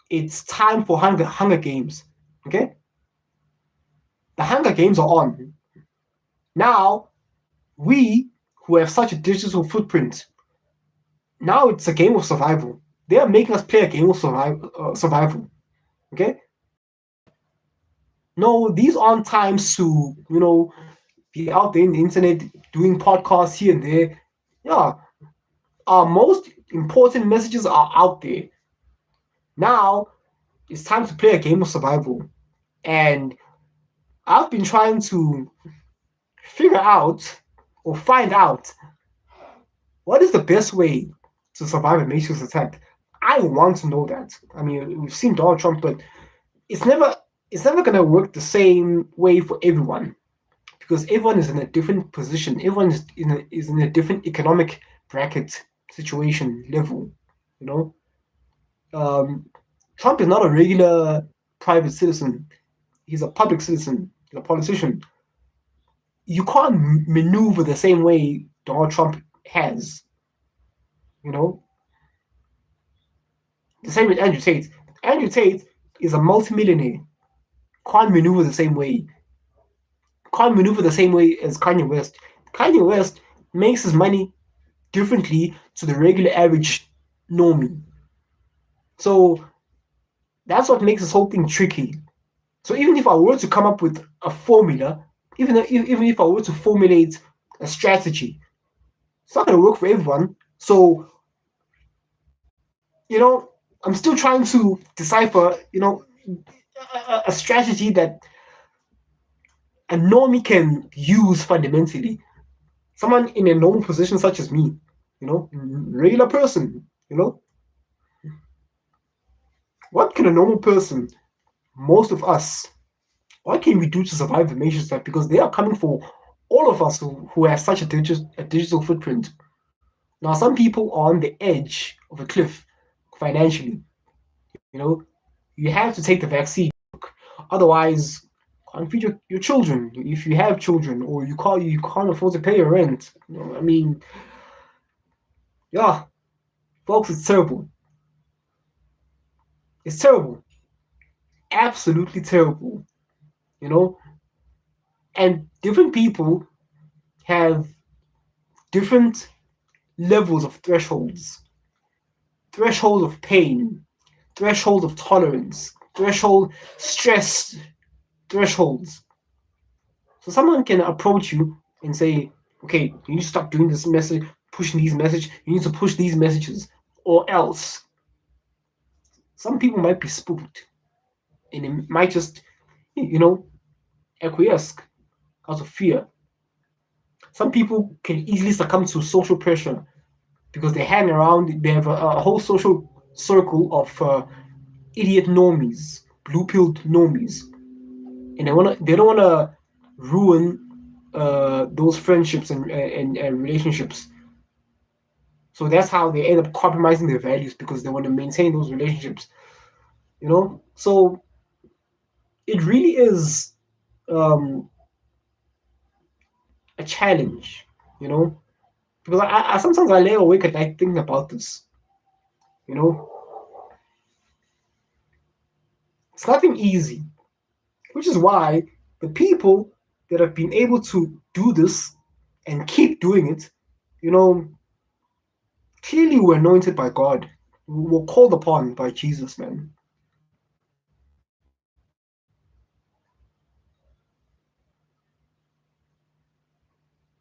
S1: it's time for Hunger Games, okay? The Hunger Games are on. Now, we who have such a digital footprint, now it's a game of survival. They are making us play a game of survival, okay? No, these aren't times to, be out there in the internet doing podcasts here and there. Yeah, our most important messages are out there. Now, it's time to play a game of survival. And I've been trying to figure out or find out what is the best way to survive a matrix attack. I want to know that. I mean, we've seen Donald Trump, but it's never going to work the same way for everyone, because everyone is in a different position. Everyone is in a different economic bracket, situation, level. Trump is not a regular private citizen. He's a public citizen. He's a politician. You can't maneuver the same way Donald Trump has. The same with Andrew Tate. Andrew Tate is a multimillionaire. Can't maneuver the same way. Can't maneuver the same way as Kanye West. Kanye West makes his money differently to the regular average normie. So that's what makes this whole thing tricky. So even if I were to come up with a formula, even if I were to formulate a strategy, it's not going to work for everyone. So, I'm still trying to decipher, a strategy that a normie can use fundamentally. Someone in a normal position such as me, regular person, What can a normal person, most of us, what can we do to survive the Matrix attack? Because they are coming for all of us who have such a digital footprint. Now, some people are on the edge of a cliff financially. You know, you have to take the vaccine. Otherwise, can't feed your children if you have children, or you can't afford to pay your rent. I mean, yeah, folks, it's terrible. It's terrible, absolutely terrible. You know, and different people have different levels of thresholds of pain, threshold of tolerance, threshold stress thresholds. So someone can approach you and say, okay, you need to stop doing this message, pushing these messages, you need to push these messages, or else. Some people might be spooked and it might just, acquiesce out of fear. Some people can easily succumb to social pressure because they hang around, they have a whole social circle of idiot normies, blue-pilled normies, and they don't wanna ruin those friendships and relationships. So that's how they end up compromising their values because they want to maintain those relationships. So it really is a challenge, because I sometimes I lay awake at night thinking about this. It's nothing easy, which is why the people that have been able to do this and keep doing it, clearly were anointed by God, were called upon by Jesus, man.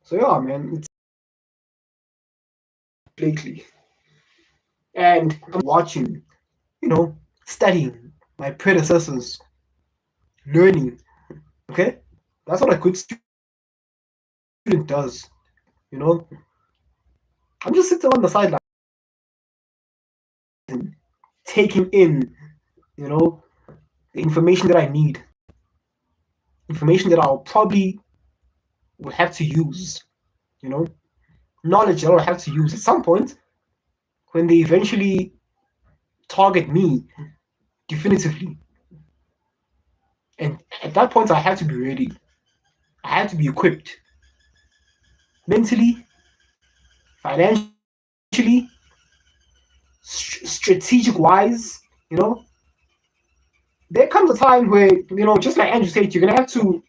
S1: So yeah, man, it's lately, and I'm watching, studying my predecessors, learning. Okay, that's what a good student does. I'm just sitting on the sideline, taking in, the information that I need, information that I'll probably will have to use, knowledge that I'll have to use at some point when they eventually target me definitively. And at that point, I have to be ready. I have to be equipped mentally, financially, strategic wise. There comes a time where, just like Andrew said, you're going to have to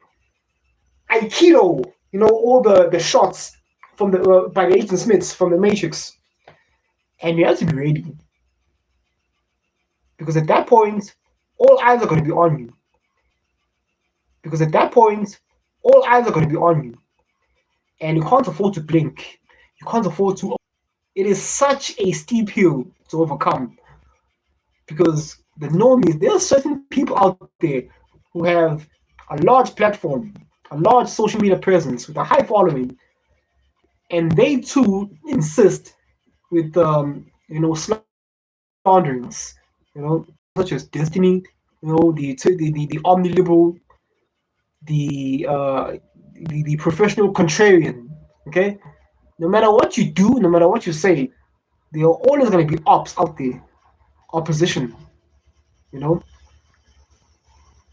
S1: aikido, all the shots from the by the Agent Smiths from the Matrix. And you have to be ready. Because at that point, all eyes are going to be on you. Because at that point, all eyes are going to be on you. And you can't afford to blink. You can't afford to. It is such a steep hill to overcome. Because the norm is there are certain people out there who have a large platform, a large social media presence with a high following, and they too insist with slanderings, such as Destiny, the omniliberal, the professional contrarian. Okay, no matter what you do, no matter what you say, there are always going to be ops out there, opposition.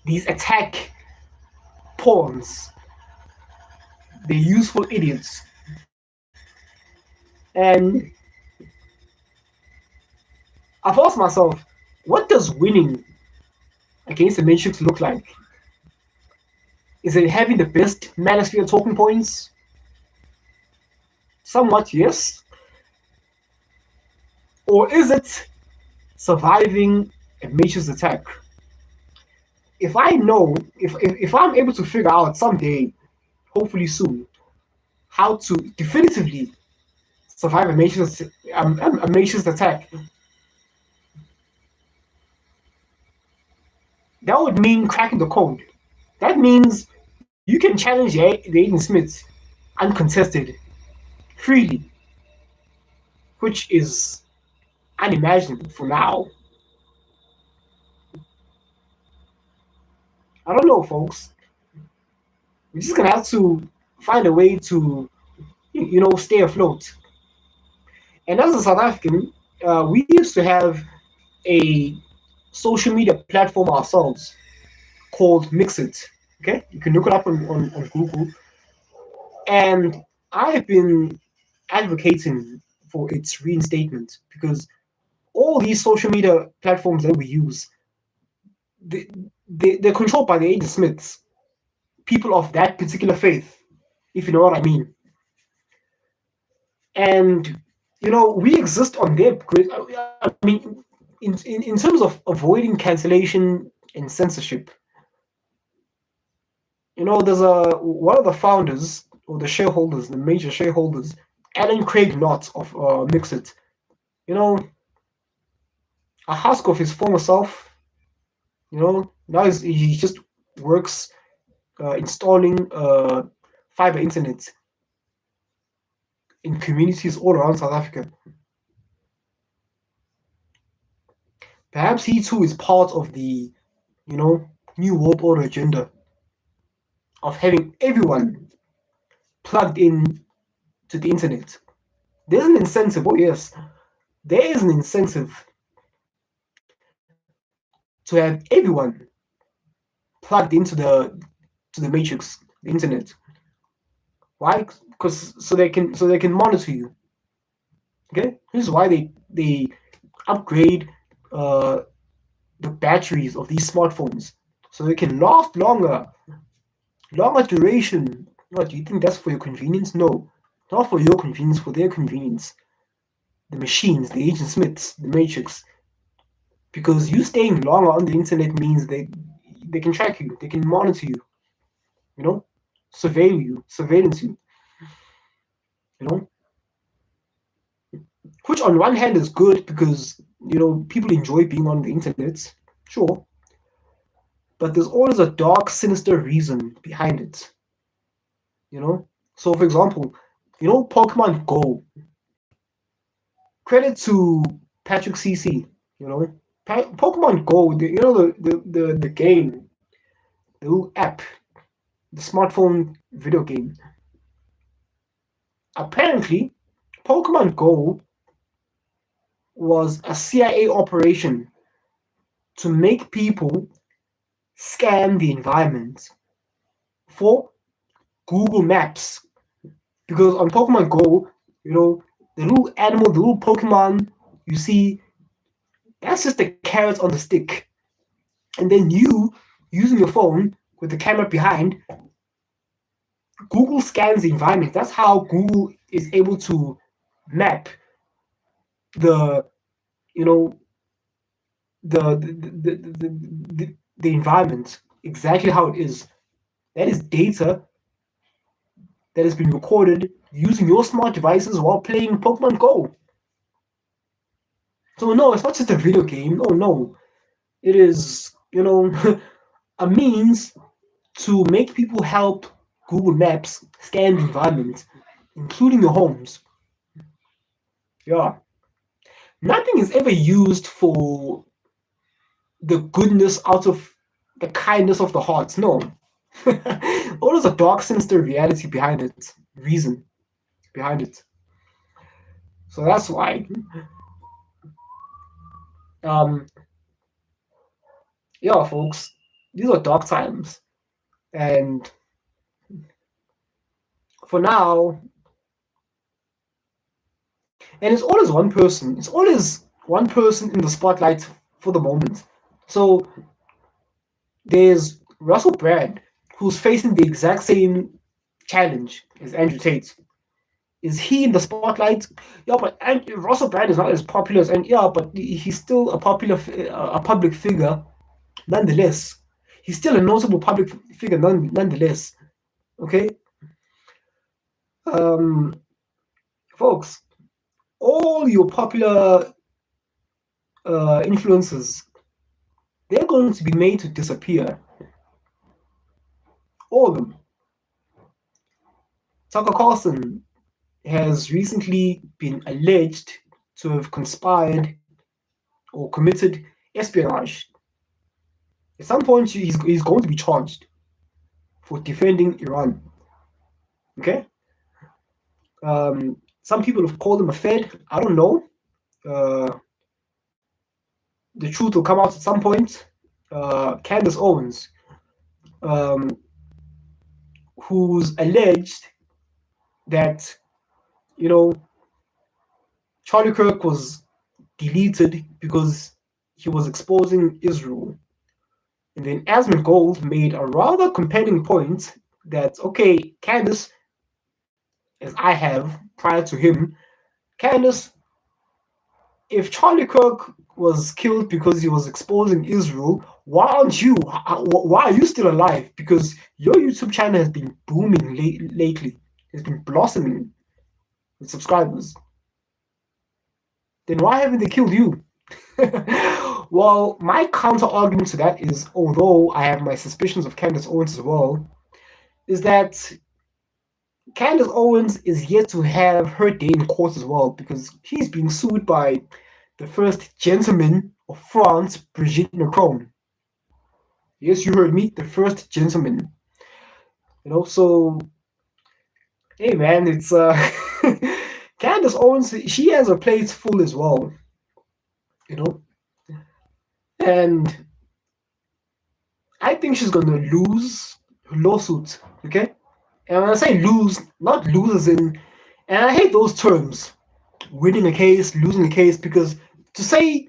S1: These attack pawns, the useful idiots. And I've asked myself, what does winning against the Matrix look like? Is it having the best Manosphere talking points? Somewhat, yes. Or is it surviving a Matrix attack? If I know, if I'm able to figure out someday, hopefully soon, how to definitively survive a Matrix attack, that would mean cracking the code. That means you can challenge the Agent Smiths uncontested, freely, which is unimaginable for now. I don't know, folks. We're just gonna have to find a way to, stay afloat. And as a South African, we used to have a social media platform ourselves called Mxit. Okay, you can look it up on Google. And I've been advocating for its reinstatement because all these social media platforms that we use, they're controlled by the Agent Smiths, people of that particular faith, if you know what I mean. And we exist on their grid. I mean, in terms of avoiding cancellation and censorship, there's one of the founders or the shareholders, the major shareholders, Alan Craig Knott of Mxit. A husk of his former self. Now he just works installing fiber internet in communities all around South Africa. Perhaps he too is part of the, New World Order agenda of having everyone plugged in to the internet. There's an incentive. Oh yes, there is an incentive to have everyone plugged into the matrix, the internet. Why? Because so they can monitor you. Okay, this is why they upgrade the batteries of these smartphones so they can last longer duration. What, do you think that's for your convenience? No, not for your convenience, for their convenience. The machines, the Agent Smiths, the Matrix. Because you staying longer on the internet means they can track you, they can monitor you, surveillance you, which on one hand is good because people enjoy being on the internet, sure, but there's always a dark, sinister reason behind it. So for example, Pokemon Go. Credit to Patrick CC. Pokemon Go. The game, the little app, the smartphone video game. Apparently, Pokemon Go was a CIA operation to make people scan the environment for Google Maps. Because on Pokemon Go, the little animal, the little Pokemon you see, that's just a carrot on the stick. And then you, using your phone with the camera behind, Google scans the environment. That's how Google is able to map the environment exactly how it is. That is data that has been recorded using your smart devices while playing Pokemon Go. So no, it's not just a video game. Oh no, it is a means to make people help Google Maps scan the environment, including your homes. Yeah. Nothing is ever used for the goodness out of the kindness of the heart. No. All there's a dark, sinister reality behind it, reason behind it. So that's why. Yeah, folks, these are dark times. And for now, and it's always one person. It's always one person in the spotlight for the moment. So there's Russell Brand, who's facing the exact same challenge as Andrew Tate. Is he in the spotlight? Yeah, but Russell Brand is not as popular as, but he's still a public figure, nonetheless. He's still a notable public figure, nonetheless. Okay, folks, all your popular influencers, they're going to be made to disappear. All of them. Tucker Carlson has recently been alleged to have conspired or committed espionage At some point, he's going to be charged for defending Iran. Okay. Some people have called him a Fed. I don't know. The truth will come out at some point. Candace Owens, who's alleged that, you know, Charlie Kirk was deleted because he was exposing Israel. And then Asmund Gold made a rather compelling point that, okay, Candace, as I have prior to him, Candace, if Charlie Kirk was killed because he was exposing Israel, why aren't you? Why are you still alive? Because your YouTube channel has been booming lately. It's been blossoming with subscribers. Then why haven't they killed you? Well, my counter argument to that is, although I have my suspicions of Candace Owens as well, is that Candace Owens is yet to have her day in court as well, because she's being sued by the first gentleman of France, Brigitte Macron. Yes, you heard me, the first gentleman. You know, so hey man, it's Candace Owens, she has her plate full as well. You know? And I think she's gonna lose her lawsuit, okay? And when I say lose, not lose as in, and I hate those terms, winning a case, losing a case, because to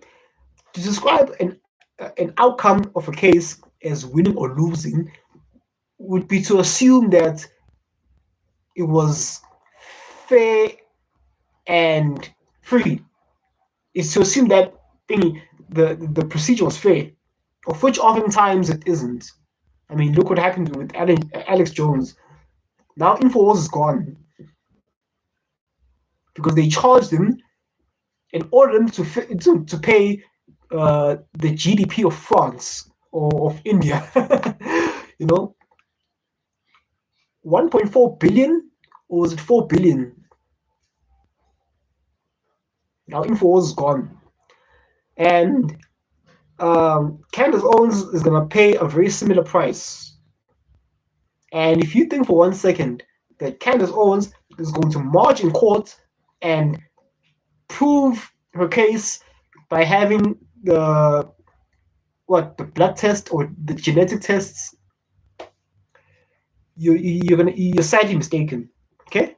S1: describe an outcome of a case as winning or losing would be to assume that it was fair and free. It's to assume that the procedure was fair, of which oftentimes it isn't. I mean, look what happened with Alex Jones. Now InfoWars is gone because they charged him and ordered him to pay the GDP of France or of India. You know, 1.4 billion, or was it 4 billion? Now InfoWars is gone, and Candace Owens is gonna pay a very similar price. And if you think for 1 second that Candace Owens is going to march in court and prove her case by having the blood test or the genetic tests, you're sadly mistaken. Okay,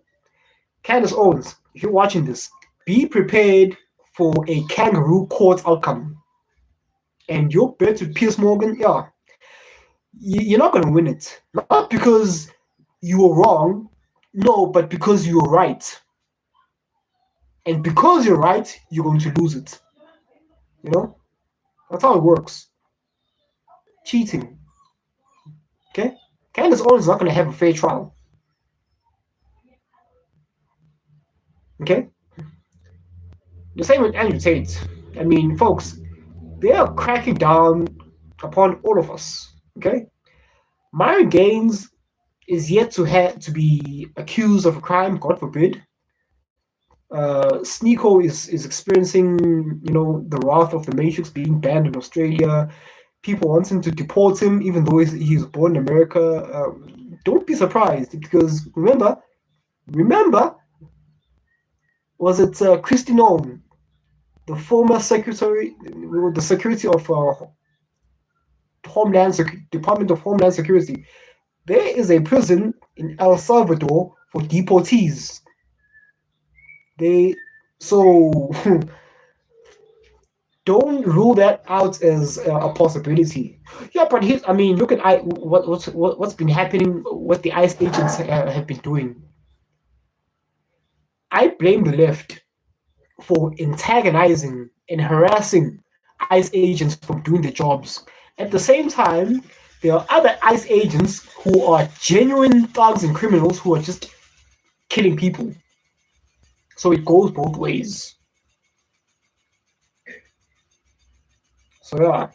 S1: Candace Owens, if you're watching this, be prepared for a kangaroo court outcome. And your bet with Piers Morgan, yeah, you're not going to win it. Not because you were wrong, no, but because you were right. And because you're right, you're going to lose it. You know? That's how it works. Cheating. Okay? Candace Owens is not going to have a fair trial. Okay? The same with Andrew Tate. I mean, folks, they are cracking down upon all of us. Okay, Myron Gaines is yet to be accused of a crime, God forbid. Sneeko is experiencing, you know, the wrath of the Matrix, being banned in Australia. People wanting to deport him, even though he's born in America. Don't be surprised, because remember, was it Christy Nome, the former secretary, the secretary of Department of Homeland Security? There is a prison in El Salvador for deportees. So don't rule that out as a possibility. Yeah, but look at what's been happening, what the ICE agents have been doing. I blame the left for antagonizing and harassing ICE agents from doing their jobs. At the same time, there are other ICE agents who are genuine thugs and criminals who are just killing people. So it goes both ways. So yeah,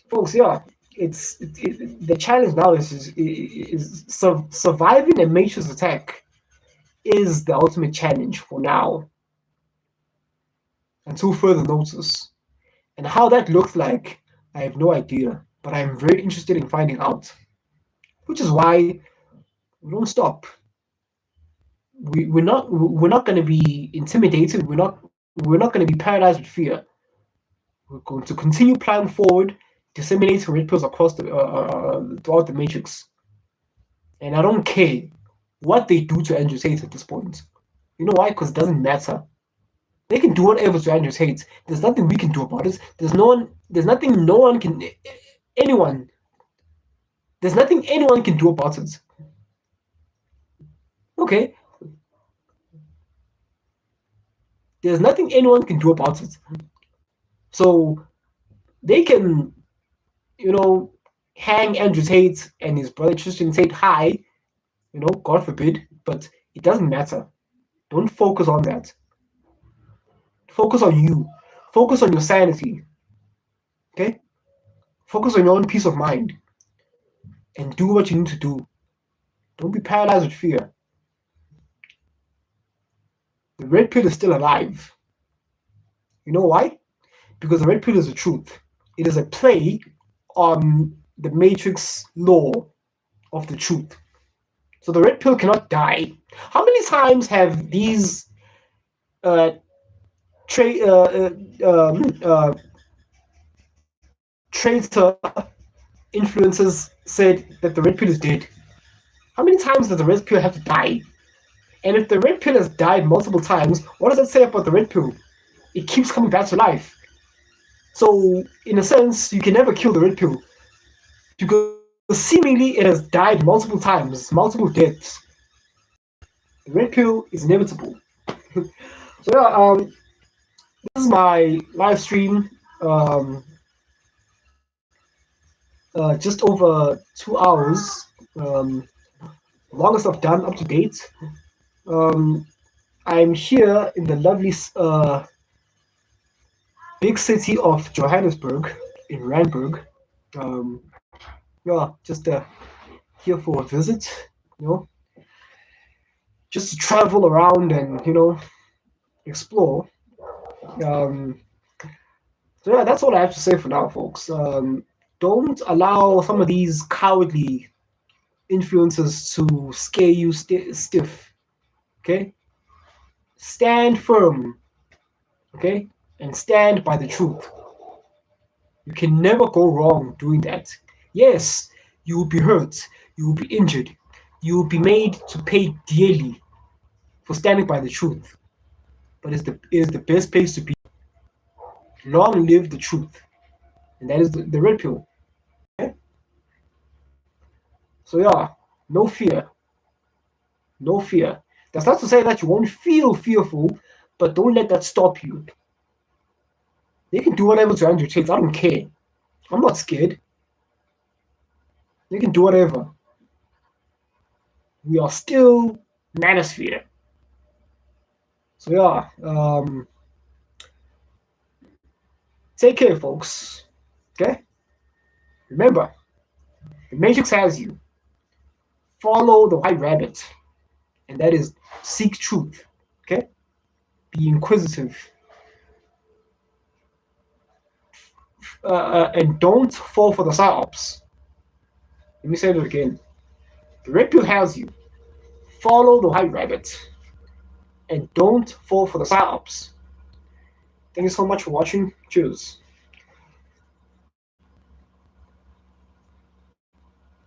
S1: folks, yeah, the challenge now is surviving a Matrix attack is the ultimate challenge for now. until further notice. And how that looks like, I have no idea, but I'm very interested in finding out. Which is why we don't stop. We're not going to be intimidated. We're not going to be paralyzed with fear. We're going to continue plowing forward, disseminating red pills across throughout the matrix. And I don't care what they do to Andrew Tate at this point. You know why? Because it doesn't matter. They can do whatever to Andrew Tate. There's nothing we can do about it. There's nothing anyone can do about it. Okay? There's nothing anyone can do about it. So they can, hang Andrew Tate and his brother Tristan Tate high, God forbid, but it doesn't matter. Don't focus on that. Focus on you. Focus on your sanity. Okay? Focus on your own peace of mind. And do what you need to do. Don't be paralyzed with fear. The red pill is still alive. You know why? Because the red pill is the truth. It is a play on the matrix law of the truth. So the red pill cannot die. How many times have these traitor influencers said that the red pill is dead? How many times does the red pill have to die? And if the red pill has died multiple times, what does that say about the red pill? It keeps coming back to life. So, in a sense, you can never kill the red pill. Because seemingly it has died multiple times, multiple deaths. The red pill is inevitable. So yeah, this is my live stream. Just over 2 hours. Longest I've done up to date. I'm here in the lovely big city of Johannesburg in Randburg. Yeah, just here for a visit, just to travel around and explore. So yeah, that's all I have to say for now, folks. Don't allow some of these cowardly influencers to scare you stiff. Okay, stand firm. Okay, and stand by the truth. You can never go wrong doing that. Yes, you will be hurt, you will be injured, you will be made to pay dearly for standing by the truth. But it is the best place to be. Long live the truth. And that is the red pill. Okay? So yeah, no fear. No fear. That's not to say that you won't feel fearful, but don't let that stop you. They can do whatever to Andrew Tate. I don't care. I'm not scared. They can do whatever. We are still Manosphere. So yeah, take care, folks. Okay? Remember, the Matrix has you. Follow the white rabbit. And that is seek truth. Okay? Be inquisitive. And don't fall for the psyops. Let me say that again. The red pill has you. Follow the white rabbit. And don't fall for the psyops. Thank you so much for watching. Cheers.